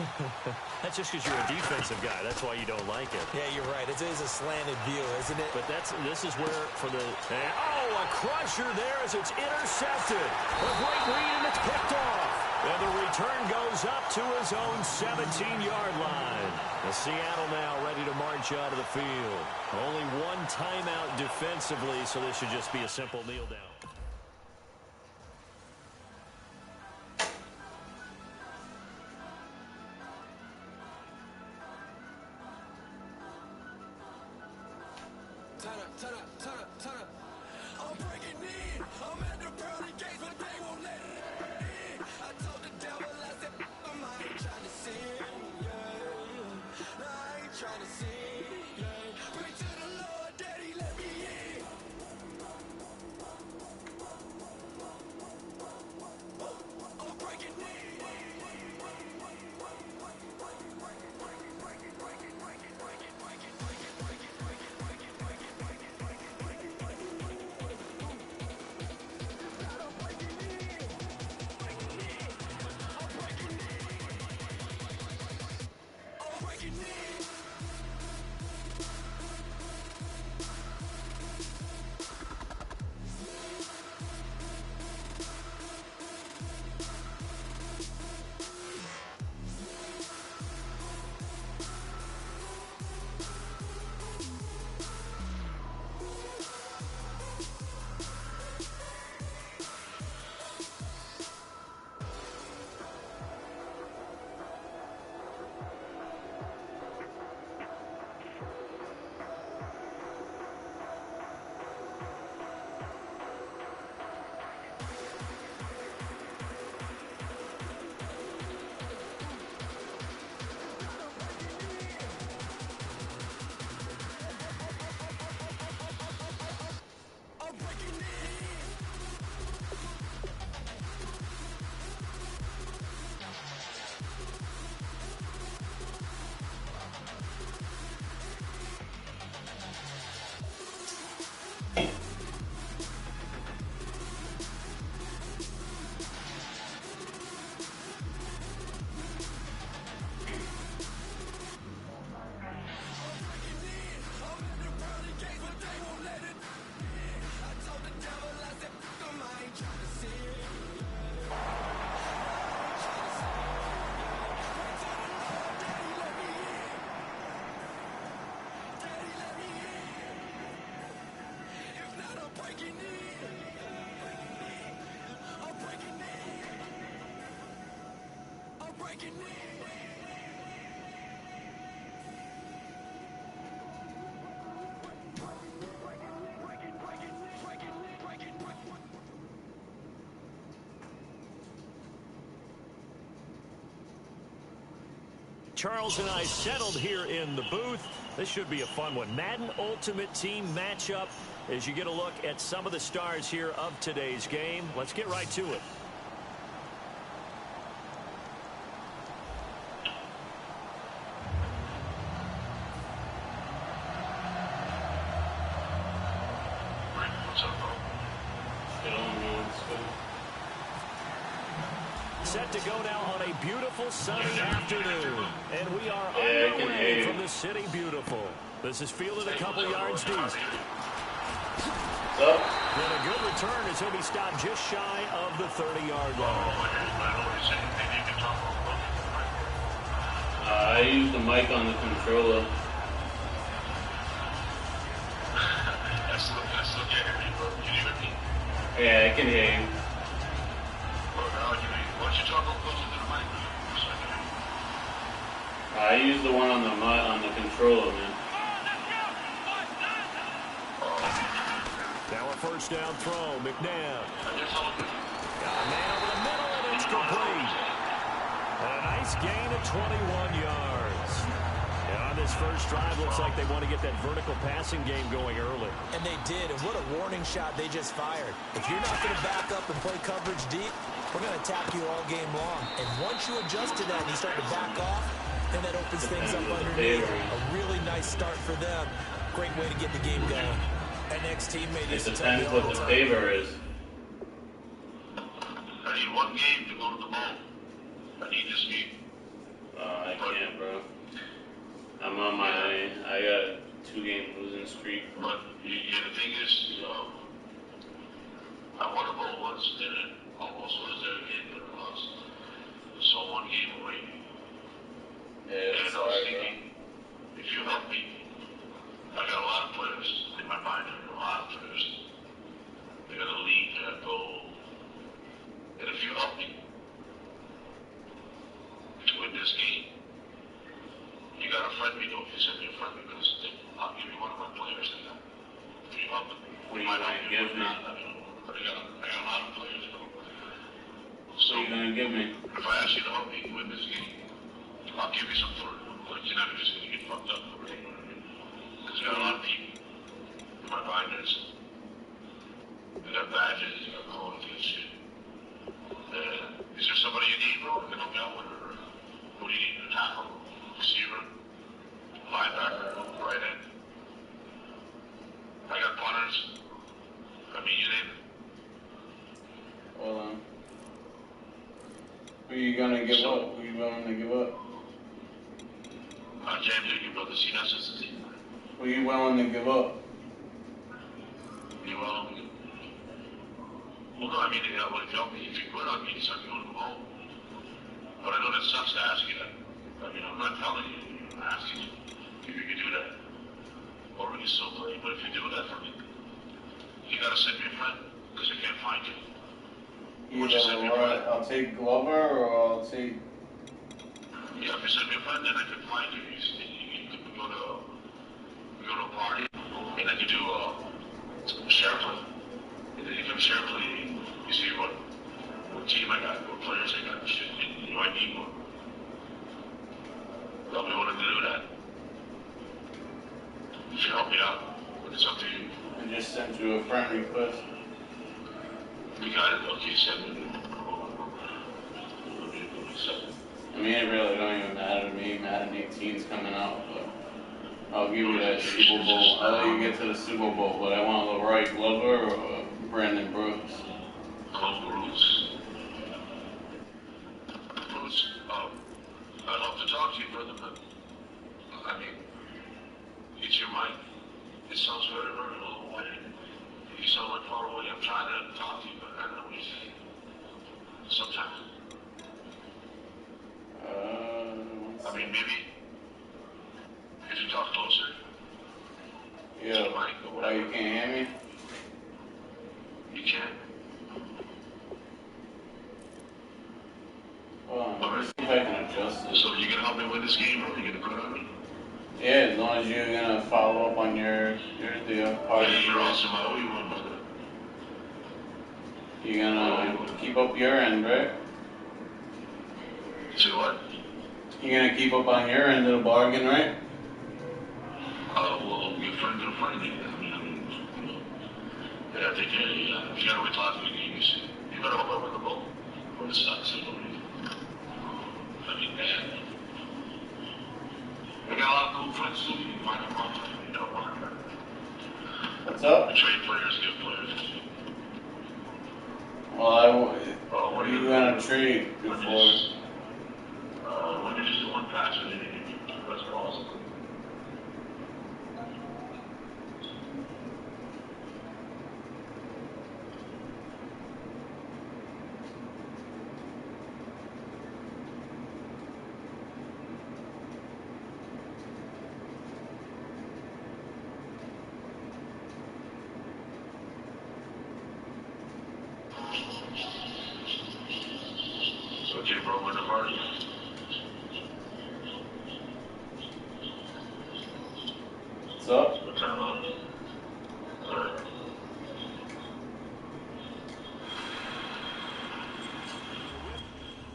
That's just because you're a defensive guy. That's why you don't like it. Yeah, you're right. It is a slanted view, isn't it? But this is where for the... a crusher there as it's intercepted. A great read, and it's picked off. And the return goes up to his own 17-yard line. The Seattle now ready to march out of the field. Only 1 timeout defensively, so this should just be a simple kneel down. Charles and I settled here in the booth. This should be a fun one. Madden Ultimate Team matchup as you get a look at some of the stars here of today's game. Let's get right to it. Set to go now on a beautiful sunny afternoon. And we are underway from the City Beautiful. This is fielded a couple yards deep. And a good return as he'll be stopped just shy of the 30-yard line. I use the mic on the controller. Yeah, I can hear you. I use the one on the controller, man. Now a first down throw, McNabb. Got a man over the middle, and it's complete. And a nice gain of 21 yards. And on this first drive, looks like they want to get that vertical passing game going early. And they did, and what a warning shot they just fired. If you're not going to back up and play coverage deep, we're going to attack you all game long. And once you adjust to that and you start to back off, then that opens things up underneath. A really nice start for them. Great way to get the game going. An ex-teammate used to tell me all the time. It depends what the favor is. I need one game to go to the bowl. I need this game. I can't, bro. I'm on my... I got a 2-game losing streak. But the thing is, I won a bowl once, and almost was there again, but I lost. So 1 game away. Yeah, and I was thinking, if you help me, I got a lot of players in my mind. A lot of players. They got a lead, they got a goal. And if you help me to win this game, you got to friend me, though. If you send me a friend, because I'll give you one of my players. If you help me, what are you going to give me? I got a lot of players, bro. So what are you going to give me? If I ask you to help me win this game, I'll give you some for it. Like, you're not just going to get fucked up over it. Because you got a lot of people in my binders. They got badges, they got codes and shit. Is there somebody you need, bro? Can help me out with it? Who do you need? A tackle? Receiver? Linebacker? Right end? I got punters. I mean, you name it. Hold on. Who are you going to give up? Who are you willing to give up? I can't do you, brother. See, that's just the thing. Who are you willing to give up? You willing to give up? Well, no, I mean, if you help me, if you quit on me, it's not going to go home. But I know that sucks to ask you that. I mean, I'm not telling you. I'm asking you if you could do that. Or we can still play. But if you do that for me, you got to send me a friend, because I can't find you. I'll take Glover or I'll take... Yeah, if you send me a friend, then I can find you. You can go to a party, and I can do share play. And then you can share play. You see what team I got, what players I got, shit. You know, I need one. I'll be willing to do that. If you help me out, but it's up to you. I just sent you a friend request. You got it. Okay, send me. I mean, it really don't even matter to me. Madden 18's coming out, but I'll give you that Super Bowl. I'll let you get to the Super Bowl, but I want Leroy Glover or Brandon Brooks. Bruce. I'd love to talk to you, brother, but I mean, it's your mic. It sounds very, very low. You sound like far away. I'm trying to talk to you, but I don't know what you're saying. Sometimes. I mean, maybe if you talk closer. Yeah. To the mic or whatever. Oh, you can't hear me? You can. Well, see if I can adjust it. So you gonna help me win this game, or are you gonna put it on me? Yeah, as long as you're gonna follow up on your deal. Yeah, you're awesome. I owe you one, brother. You're gonna keep up your end, right? Say what? You're gonna keep up on your end of the bargain, right? Well, your friends are friendly. Yeah, I think you gotta wait till after the game. You better hope I win the ball. Or the Sox. I mean, man. I got a lot of cool friends too. You can find them online. You know what? What's up? I trade players, give players. Well, what are you gonna trade before? When you just do one pass, and then that's awesome. Okay, bro, we're in the party. What's up? What time on? Alright.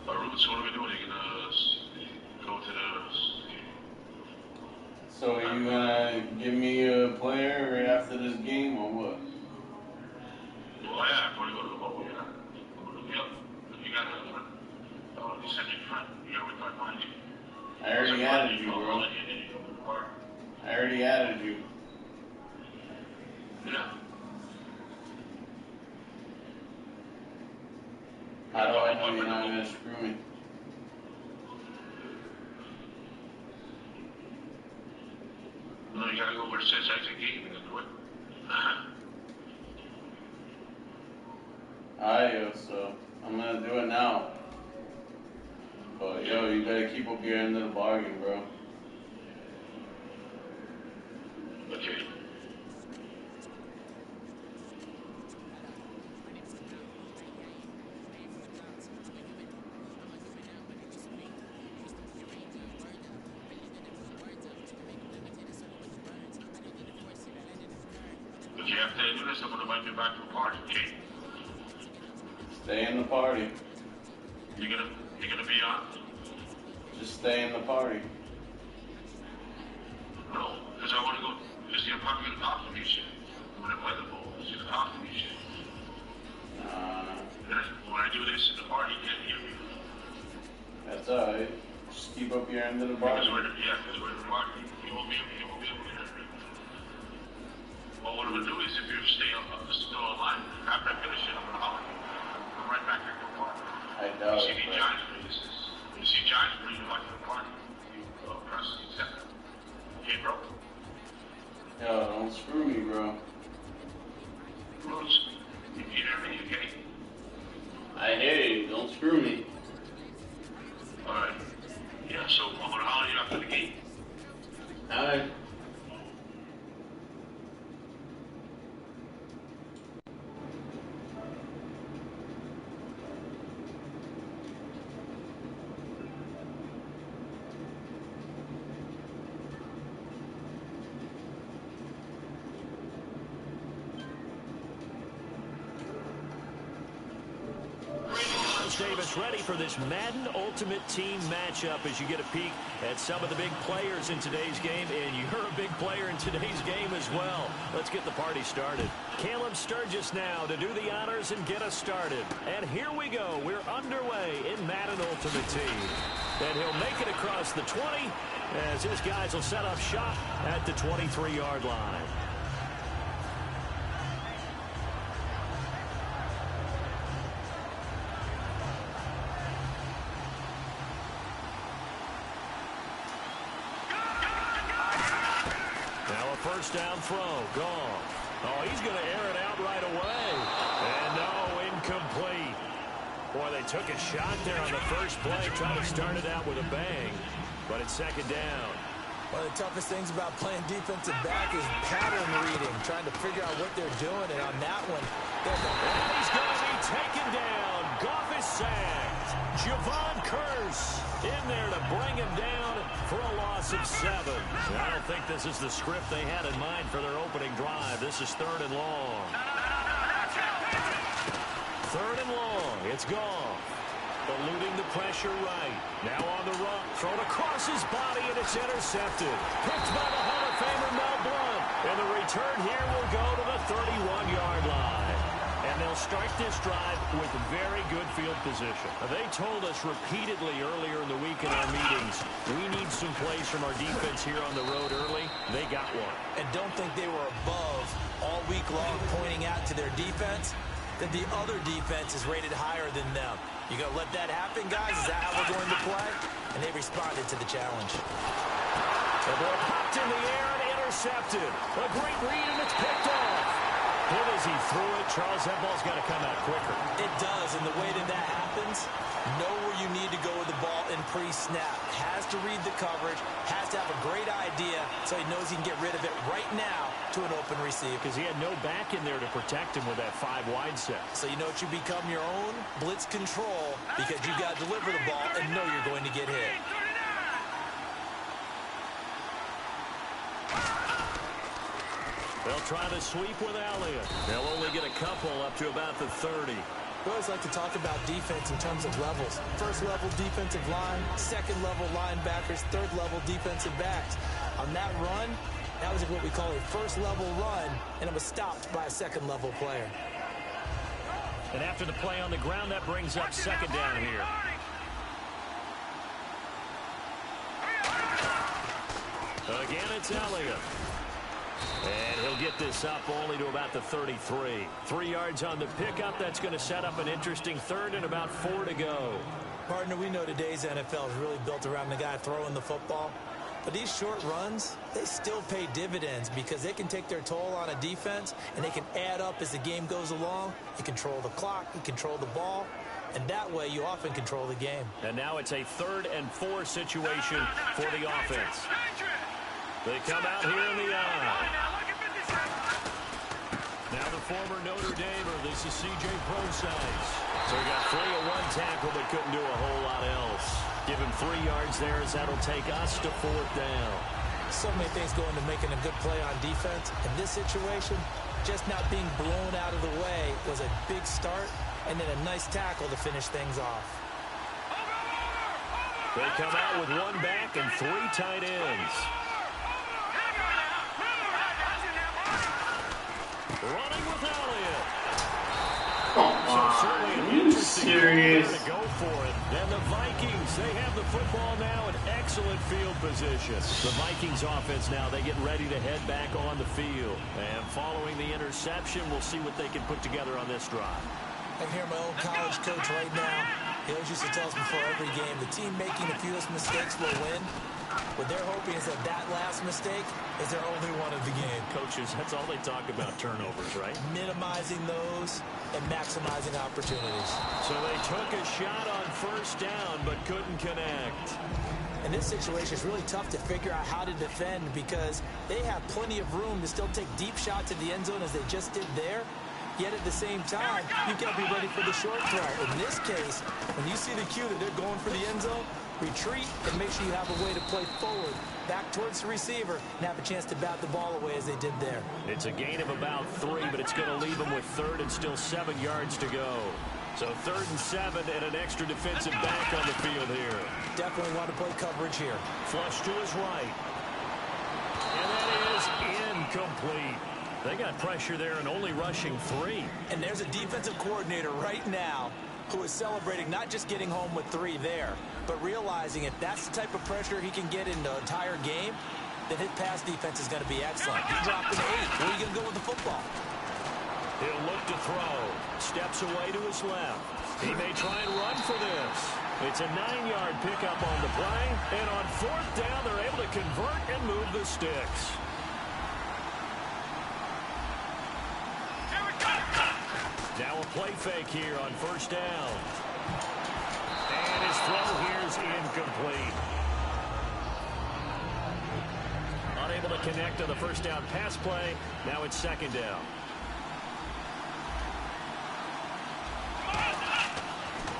Roots, what are we doing? Are you gonna go to the... So are you gonna give me a player right after this game or what? Well, yeah, before you go to the bubble, yeah. Yep. You gotta, you send me a friend. You gotta wait till I find you. I already added you, bro. I already added you. Yeah. How do I know you're not gonna screw me? No, you gotta go where it says exit game and then do it. Alright, so I'm gonna do it now. But yo, you gotta keep up your end of the bargain, bro. Okay. Okay, after I do this, I'm gonna invite you back to the party, okay? Stay in the party. You're gonna be on? Just stay in the party. No, because I wanna go, because you're probably gonna talk to me shit. When I play the ball, you're gonna talk to me shit. When I do this in the party, you can't hear me. That's alright. Just keep up your end of the Because bargain. because we're in the party, you won't be able to hear me. Well, what I'm gonna do is if you stay still online, after I finish it, I'm gonna holler at you. I'm right back here to the party. I doubt You see it, me but Giants releases. You see Giants bring you back to the party. You press accept. Okay, bro? yo, don't screw me, bro. Rose, you hear me, okay? I hear you. Don't screw me. Alright. Yeah, so I'm gonna holler at you after the game. Alright. Davis ready for this Madden Ultimate Team matchup as you get a peek at some of the big players in today's game, and you're a big player in today's game as well. Let's get the party started. Caleb Sturgis now to do the honors and get us started. And here we go. We're underway in Madden Ultimate Team. And he'll make it across the 20 as his guys will set up shop at the 23-yard line. First down throw, gone. Oh, he's going to air it out right away. And no, incomplete. Boy, they took a shot there on the first play, trying to start it out with a bang. But it's second down. One of the toughest things about playing defensive back is pattern reading, trying to figure out what they're doing. And on that one, and he's going to be taken down. Goff is sacked. Javon Curse in there to bring him down for a loss of 7. I don't think this is the script they had in mind for their opening drive. This is 3rd and long. 3rd and long. It's Goff. Eluding the pressure right. Now on the run. Thrown across his body, and it's intercepted. Picked by the Hall of Famer Mel Blount. And the return here will go to the 31-yard line. And they'll start this drive with very good field position. They told us repeatedly earlier in the week in our meetings, we need some plays from our defense here on the road early. They got one. And don't think they were above all week long pointing out to their defense that the other defense is rated higher than them. You going to let that happen, guys? Is that how we're going to play? And they responded to the challenge. The ball popped in the air and intercepted. A great read, and it's picked off. Hit as he threw it. Charles, that ball's got to come out quicker. It does, and the way that happens, know where you need to go with the ball in pre-snap. Has to read the coverage, has to have a great idea so he knows he can get rid of it right now to an open receiver. Because he had no back in there to protect him with that 5-wide set. So you know it should become your own blitz control because you got to deliver the ball and know you're going to get hit. They'll try to sweep with Elliott. They'll only get a couple up to about the 30. We always like to talk about defense in terms of levels. First level defensive line, second level linebackers, third level defensive backs. On that run, that was what we call a first level run, and it was stopped by a second level player. And after the play on the ground, that brings up second down here. Again, it's Elliott. And he'll get this up only to about the 33. 3 yards on the pickup. That's going to set up an interesting third and about 4 to go. Partner, we know today's NFL is really built around the guy throwing the football. But these short runs, they still pay dividends because they can take their toll on a defense and they can add up as the game goes along. You control the clock, you control the ball, and that way you often control the game. And now it's a 3rd and 4 situation for the offense. They come out here in the eye. Now the former Notre Damer, this is C.J. Prosise. So he got 3 of 1 tackle, but couldn't do a whole lot else. Give him 3 yards there as that'll take us to 4th down. So many things go into making a good play on defense. In this situation, just not being blown out of the way was a big start, and then a nice tackle to finish things off. They come out with 1 back and 3 tight ends. Running with Elliott. Are you serious? To go for it. And the Vikings, they have the football now in excellent field position. The Vikings offense now, they get ready to head back on the field. And following the interception, we'll see what they can put together on this drive. I hear my old college coach right now. He always used to tell us before every game, the team making the fewest mistakes will win. What they're hoping is that that last mistake is their only one of the game. Coaches, that's all they talk about, turnovers, right? Minimizing those and maximizing opportunities. So they took a shot on 1st down but couldn't connect. In this situation, it's really tough to figure out how to defend because they have plenty of room to still take deep shots at the end zone as they just did there. Yet at the same time, you've got to be ready for the short throw. In this case, when you see the cue that they're going for the end zone, retreat and make sure you have a way to play forward, back towards the receiver, and have a chance to bat the ball away as they did there. It's a gain of about 3, but it's going to leave them with 3rd and still 7 yards to go. So 3rd and 7 and an extra defensive back on the field here. Definitely want to play coverage here. Flush to his right. And that is incomplete. They got pressure there and only rushing 3. And there's a defensive coordinator right now who is celebrating not just getting home with 3 there, but realizing if that's the type of pressure he can get in the entire game, then his pass defense is going to be excellent. He dropped an 8. Where are you going to go with the football? He'll look to throw. Steps away to his left. He may try and run for this. It's a 9-yard pickup on the play. And on 4th down, they're able to convert and move the sticks. Now a play fake here on 1st down. And his throw here is incomplete. Unable to connect on the 1st down pass play. Now it's 2nd down.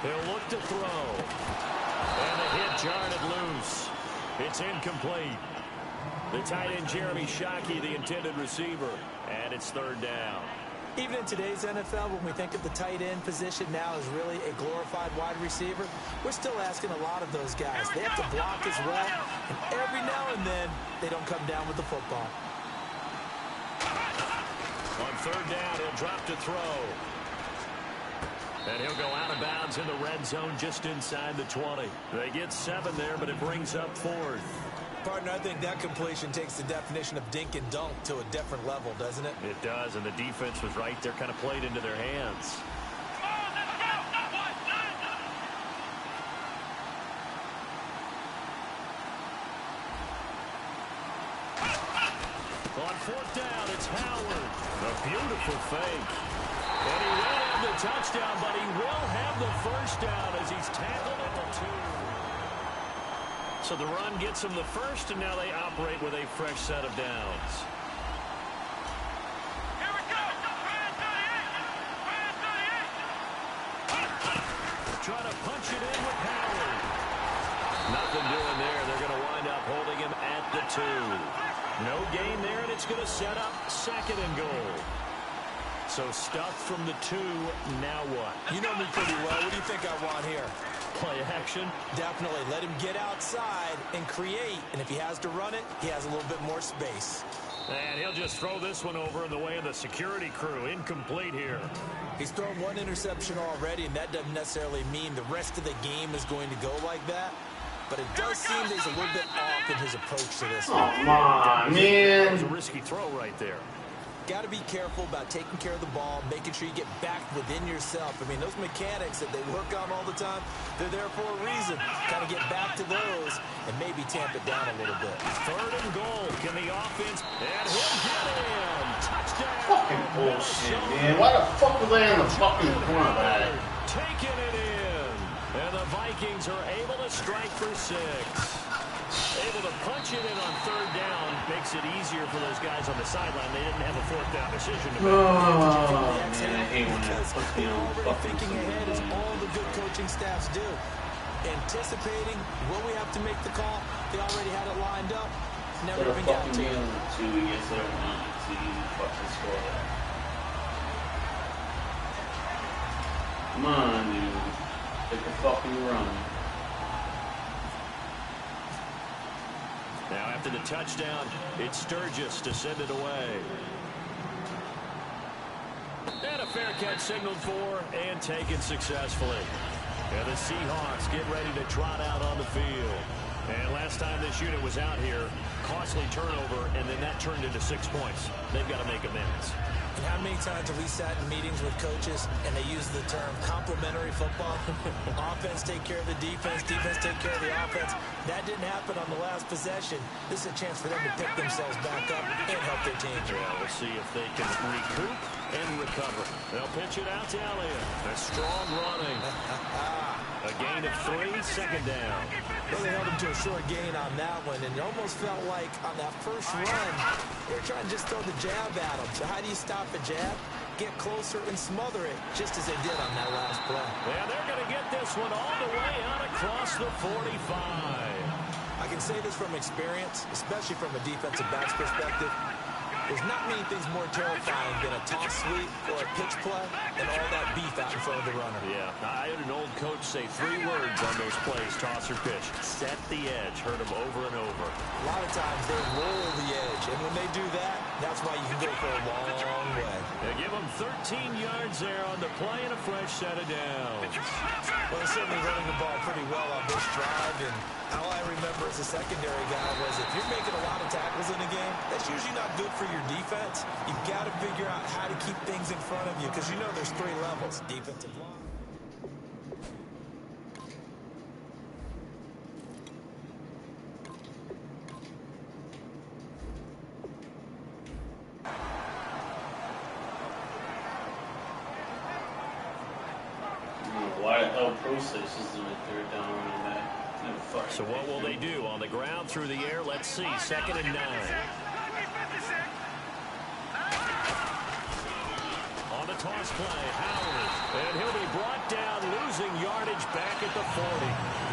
He'll look to throw. And the hit jarred it loose. It's incomplete. The tight end Jeremy Shockey, the intended receiver. And it's 3rd down. Even in today's NFL, when we think of the tight end position now as really a glorified wide receiver, we're still asking a lot of those guys. They have to block as well, and every now and then, they don't come down with the football. On third down, he'll drop to throw. And he'll go out of bounds in the red zone just inside the 20. They get 7 there, but it brings up 4th. Partner, I think that completion takes the definition of dink and dunk to a different level, doesn't it? It does, and the defense was right there, kind of played into their hands. On 4th down, it's Howard. A beautiful fake. And he won't have the touchdown, but he will have the first down as he's tackled at the 2. So the run gets them the first, and now they operate with a fresh set of downs. Here we go. Try to punch it in with Howard. Nothing doing there. They're going to wind up holding him at the 2. No gain there, and it's going to set up 2nd and goal. So stuffed from the 2, now what? You know me pretty well. What do you think I want here? Play action? Definitely. Let him get outside and create. And if he has to run it, he has a little bit more space. And he'll just throw this one over in the way of the security crew. Incomplete here. He's thrown 1 interception already, and that doesn't necessarily mean the rest of the game is going to go like that. But it does seem that he's a little bit off in his approach to this one. Come on, man. That was a risky throw right there. Got to be careful about taking care of the ball, making sure you get back within yourself. I mean, those mechanics that they work on all the time, they're there for a reason. Kind of get back to those and maybe tamp it down a little bit. 3rd and goal. Can the offense? And he'll get in. Touchdown. Fucking bullshit, man. Why the fuck was I in the fucking cornerback? Taking it in. And the Vikings are able to strike for 6. Able to punch it in on 3rd down makes it easier for those guys on the sideline. They didn't have a 4th down decision to make. Oh, man, I hate when that puts me on Already fucking thinking ahead is screen. all the good coaching staffs do. Anticipating when we have to make the call. They already had it lined up. Never Put a even got fucking to man it. on the 2, he gets there 1, so you fucking score that. Come on, dude. Take a fucking run. Now after the touchdown, it's Sturgis to send it away. And a fair catch signaled for and taken successfully. And the Seahawks get ready to trot out on the field. And last time this unit was out here, costly turnover, and then that turned into 6 points. They've got to make amends. And how many times have we sat in meetings with coaches and they use the term complementary football? Offense take care of the defense, defense take care of the offense. That didn't happen on the last possession. This is a chance for them to pick themselves back up and help their team. Yeah, we'll see if they can recoup and recover. They'll pitch it out to Elliott. A strong running. A gain of 3, 2nd down. Well, they held him to a short gain on that one, and it almost felt like on that first run, they were trying to just throw the jab at him. So how do you stop a jab? Get closer and smother it, just as they did on that last play. Yeah, they're going to get this one all the way out across the 45. I can say this from experience, especially from a defensive back's perspective. There's not many things more terrifying than a toss sweep or a pitch play and all that beef out in front of the runner. Yeah, I heard an old coach say 3 words on those plays, toss or pitch. Set the edge. Heard them over and over. A lot of times they roll the edge, and when they do that, that's why you can go for a long way. They give them 13 yards there on the play and a fresh set of downs. Well, they're certainly running the ball pretty well on this drive, and all I remember as a secondary guy was if you're making a lot of tackles in a game, that's usually not good for your defense. You've got to figure out how to keep things in front of you because you know there's 3 levels. Defensive line. Why the hell Process is doing 3rd down running back? So what will they do? On the ground, through the air? Let's see. 2nd and 9. On the toss play, Howard. And he'll be brought down, losing yardage back at the 40.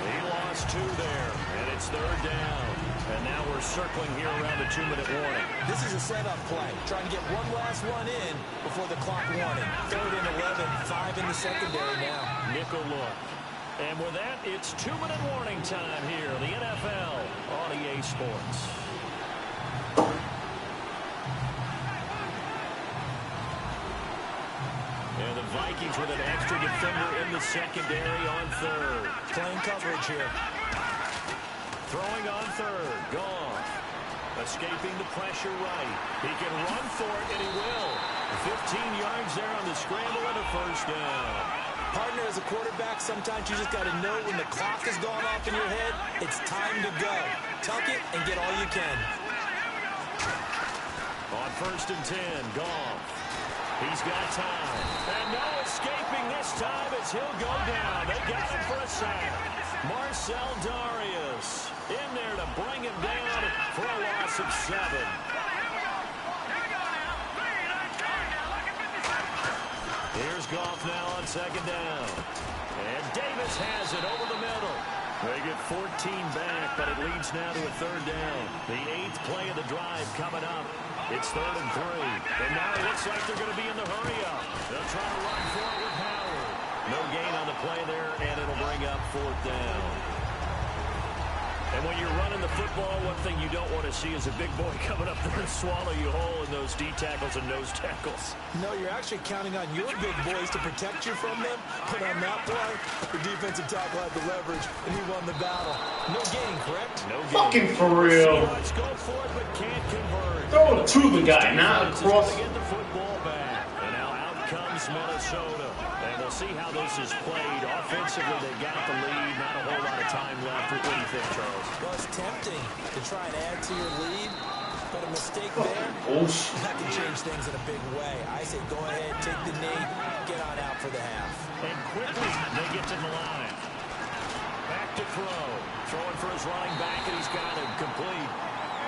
He lost 2 there, and it's 3rd down. And now we're circling here around the 2-minute warning. This is a setup play, trying to get one last one in before the clock warning. 3rd and 11, 5 in the secondary now. Nickel look. And with that, it's 2-minute warning time here, the NFL on EA Sports. And the Vikings with an extra defender in the secondary on 3rd. Playing coverage here. Throwing on 3rd. Goff. Escaping the pressure right. He can run for it, and he will. 15 yards there on the scramble and a 1st down. Partner, as a quarterback, sometimes you just got to know when the clock has gone off in your head, it's time to go. Tuck it and get all you can. On 1st and 10, Goff. He's got time. And no escaping this time as he'll go down. They got him for a sack. Marcel Darius in there to bring him down for a loss of 7. Here's Goff now on 2nd down. And Davis has it over the middle. They get 14 back, but it leads now to a 3rd down. The 8th play of the drive coming up. It's 3rd and 3. And now it looks like they're going to be in the hurry-up. They'll try to run for it with Howard. No gain on the play there, and it'll bring up 4th down. And when you're running the football, one thing you don't want to see is a big boy coming up there and swallow you whole in those D tackles and nose tackles. No, you're actually counting on your big boys to protect you from them. But on that play, the defensive tackle had the leverage, and he won the battle. No gain, correct? No gain. Fucking for real. Let's go for it, but can't convert. Throw it to the guy, not across. Get the football back. And now out comes Minnesota. And we'll see how this is played. Offensively, they got the lead. Not a whole lot of time left. What do you think, Charles? Well, it's tempting to try and add to your lead, but a mistake there, that can change things in a big way. I say go ahead, take the knee, get on out for the half. And quickly, they get to the line. Back to throw. Throwing for his running back, and he's got him complete.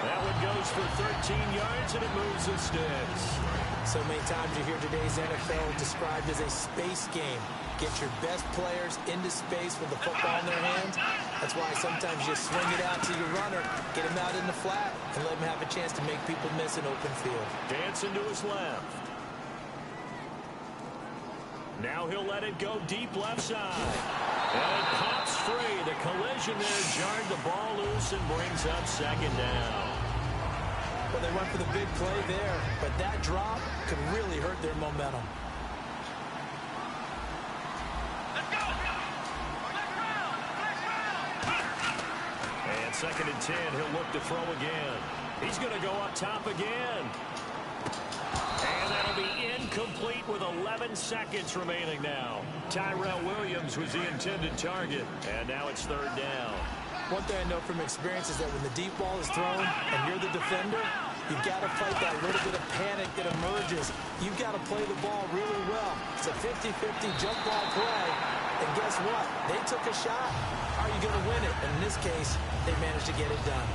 That one goes for 13 yards, and it moves the sticks. So many times you hear today's NFL described as a space game. Get your best players into space with the football in their hands. That's why sometimes you swing it out to your runner, get him out in the flat, and let him have a chance to make people miss an open field. Dancing to his left. Now he'll let it go deep left side. And it pops free. The collision there jarred the ball loose and brings up 2nd down. Well, they went for the big play there, but that drop could really hurt their momentum. And 2nd and 10, he'll look to throw again. He's going to go up top again. And that'll be incomplete with 11 seconds remaining now. Tyrell Williams was the intended target, and now it's 3rd down. One thing I know from experience is that when the deep ball is thrown and you're the defender, you've got to fight that little bit of panic that emerges. You've got to play the ball really well. It's a 50-50 jump ball play, and guess what? They took a shot. Are you going to win it? And in this case, they managed to get it done.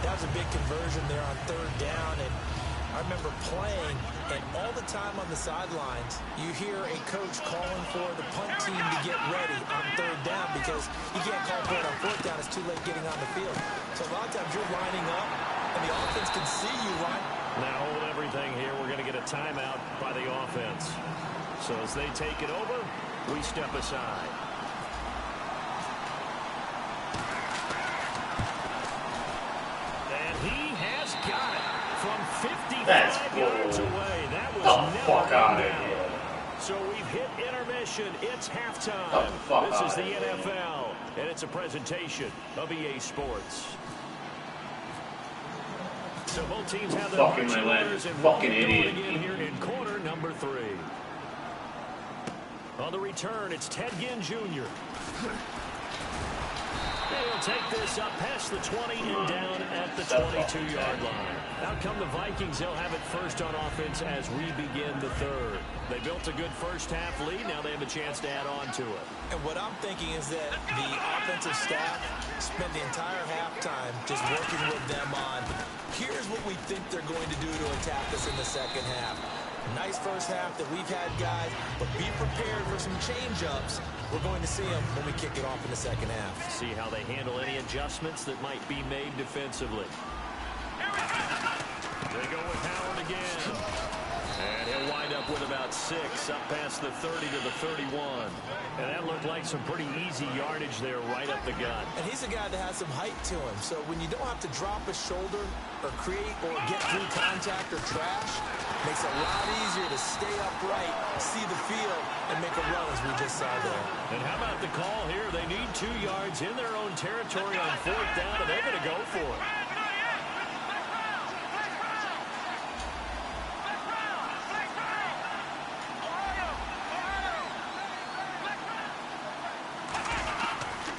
That was a big conversion there on 3rd down, and I remember playing, and all the time on the sidelines, you hear a coach calling for the punt team to get ready on 3rd down because you can't call for it on 4th down. It's too late getting on the field. So a lot of times you're lining up, and the offense can see you line. Now hold everything here. We're going to get a timeout by the offense. So as they take it over, we step aside. And he has got it. From 55 yards away. That was never down. So we've hit intermission. It's halftime. This is the NFL, and it's a presentation of EA Sports. So both teams have their marching orders, and fucking idiot again here in quarter number 3. On the return, it's Ted Ginn Jr. He'll take this up past the 20 and down at the 22-yard line. Out come the Vikings. They'll have it first on offense as we begin the 3rd. They built a good first-half lead. Now they have a chance to add on to it. And what I'm thinking is that the offensive staff spent the entire halftime just working with them on, here's what we think they're going to do to attack us in the second half. Nice first half that we've had, guys, but be prepared for some change-ups. We're going to see them when we kick it off in the second half. See how they handle any adjustments that might be made defensively. They go with Howard again. And he'll wind up with about 6, up past the 30 to the 31. And that looked like some pretty easy yardage there right up the gut. And he's a guy that has some height to him, so when you don't have to drop a shoulder or create or get through contact or trash, makes it a lot easier to stay upright, see the field, and make a run as we just saw there. And how about the call here? They need 2 yards in their own territory on 4th down, and they're going to go for it.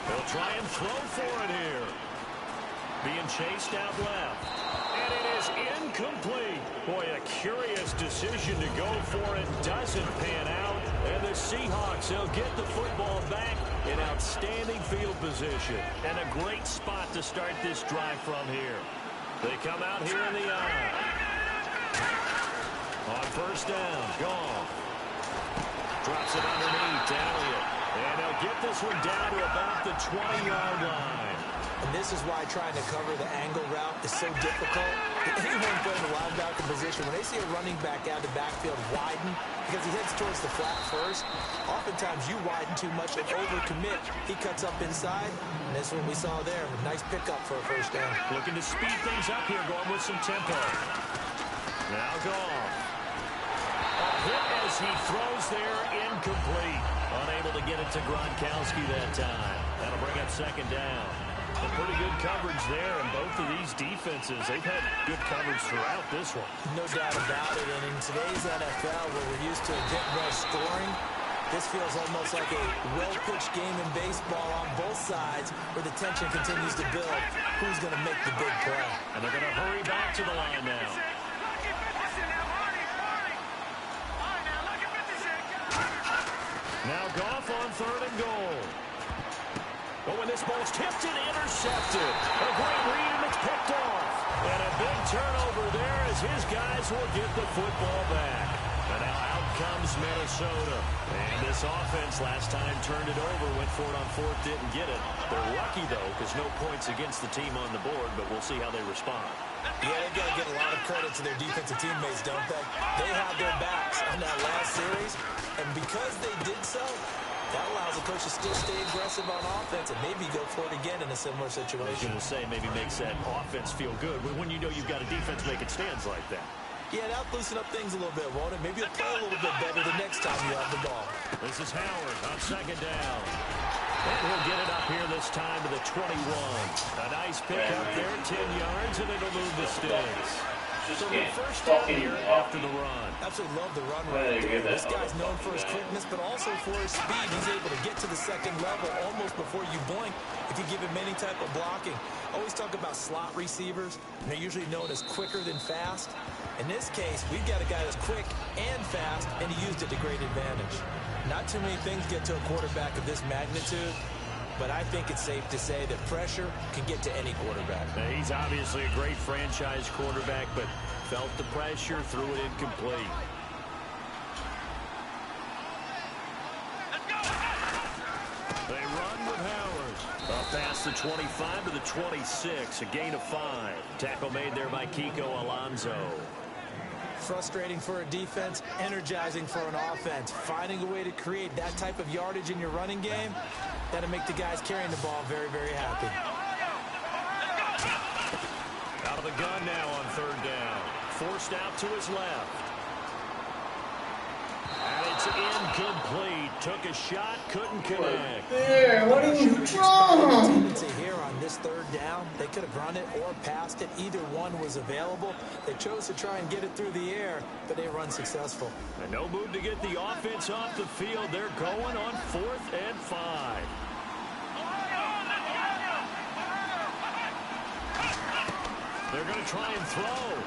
They'll try and throw for it here. Being chased out left. And it is incomplete. Boy, a curious decision to go for it. Doesn't pan out. And the Seahawks, they'll get the football back in outstanding field position. And a great spot to start this drive from here. They come out here in the eye. On 1st down, Goff. Drops it underneath to Elliott. And they'll get this one down to about the 20-yard line. And this is why trying to cover the angle route is so difficult. Anyone playing the linebacker position, when they see a running back out of the backfield widen, because he heads towards the flat first, oftentimes you widen too much and overcommit. He cuts up inside, and that's what we saw there. A nice pickup for a 1st down. Looking to speed things up here, going with some tempo. Now Goff. A hit as he throws there, incomplete. Unable to get it to Gronkowski that time. That'll bring up 2nd down. A pretty good coverage there, and both of these defenses, they've had good coverage throughout this one. No doubt about it, and in today's NFL, where we're used to a bit more scoring, this feels almost like a well-pitched game in baseball on both sides, where the tension continues to build. Who's going to make the big play? And they're going to hurry back to the line now. Now Goff on 3rd and goal. But when this ball's tipped and intercepted, a great read and it's picked off. And a big turnover there as his guys will get the football back. And now out comes Minnesota. And this offense last time turned it over, went for it on 4th, didn't get it. They're lucky, though, because no points against the team on the board, but we'll see how they respond. Yeah, they've got to give a lot of credit to their defensive teammates, don't they? They had their backs on that last series, and because they did so, that allows the coach to still stay aggressive on offense and maybe go for it again in a similar situation. I was going to say, maybe makes that offense feel good when you know you've got a defense making stands like that. Yeah, that'll loosen up things a little bit, won't it? Maybe you'll play a little bit better the next time you have the ball. This is Howard on 2nd down. And he'll get it up here this time to the 21. A nice pickup there, 10 yards, and it'll move the sticks. So the 1st down here after the run. Absolutely love the run right there. This guy's known for his quickness, but also for his speed. He's able to get to the 2nd level almost before you blink if you give him any type of blocking. Always talk about slot receivers, and they're usually known as quicker than fast. In this case, we've got a guy that's quick and fast, and he used it to great advantage. Not too many things get to a quarterback of this magnitude, but I think it's safe to say that pressure can get to any quarterback. Now, he's obviously a great franchise quarterback, but felt the pressure, threw it incomplete. They run with Howard. Up past the 25 to the 26, a gain of 5. Tackle made there by Kiko Alonso. Frustrating for a defense, energizing for an offense. Finding a way to create that type of yardage in your running game, that'll make the guys carrying the ball very, very happy. Out of the gun now on 3rd down. Forced out to his left. And it's incomplete. Took a shot, couldn't connect. There, what are you doing? Here on this 3rd down, they could have run it or passed it. Either one was available. They chose to try and get it through the air, but they were unsuccessful. And no move to get the offense off the field. They're going on 4th and 5. They're going to try and throw.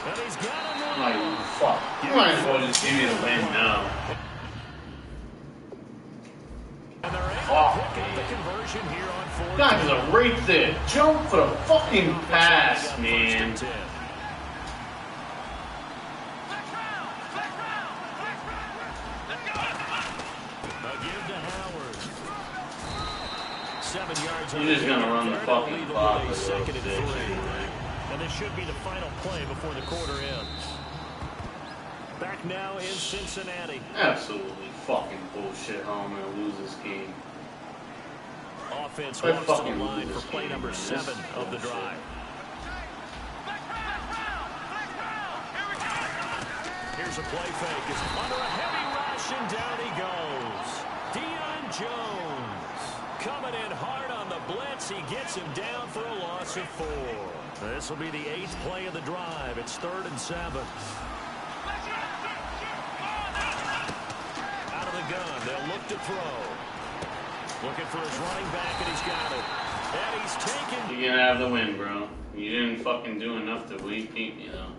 And he's got him. Oh, fuck. You might as well just give me the win now. And they're able to pick up the conversion here on 4th. God, there's a right there. Jump for the fucking pass, man. 7 yards. You're just gonna run the fucking clock with second those and 3. bitches. And this should be the final play before the quarter ends. Back now in Cincinnati. Absolutely fucking bullshit how I'm gonna lose this game. Offense walks to the line for play number 7 of the drive. Here's a play fake. It's under a heavy rush, and down he goes. Deion Jones coming in hard on the blitz. He gets him down for a loss of 4. This will be the 8th play of the drive. It's 3rd and 7. Out of the gun. They'll look to throw. Looking for his running back, and he's got it. And he's taken. You're gonna have the win, bro. You didn't fucking do enough to lead people, you know.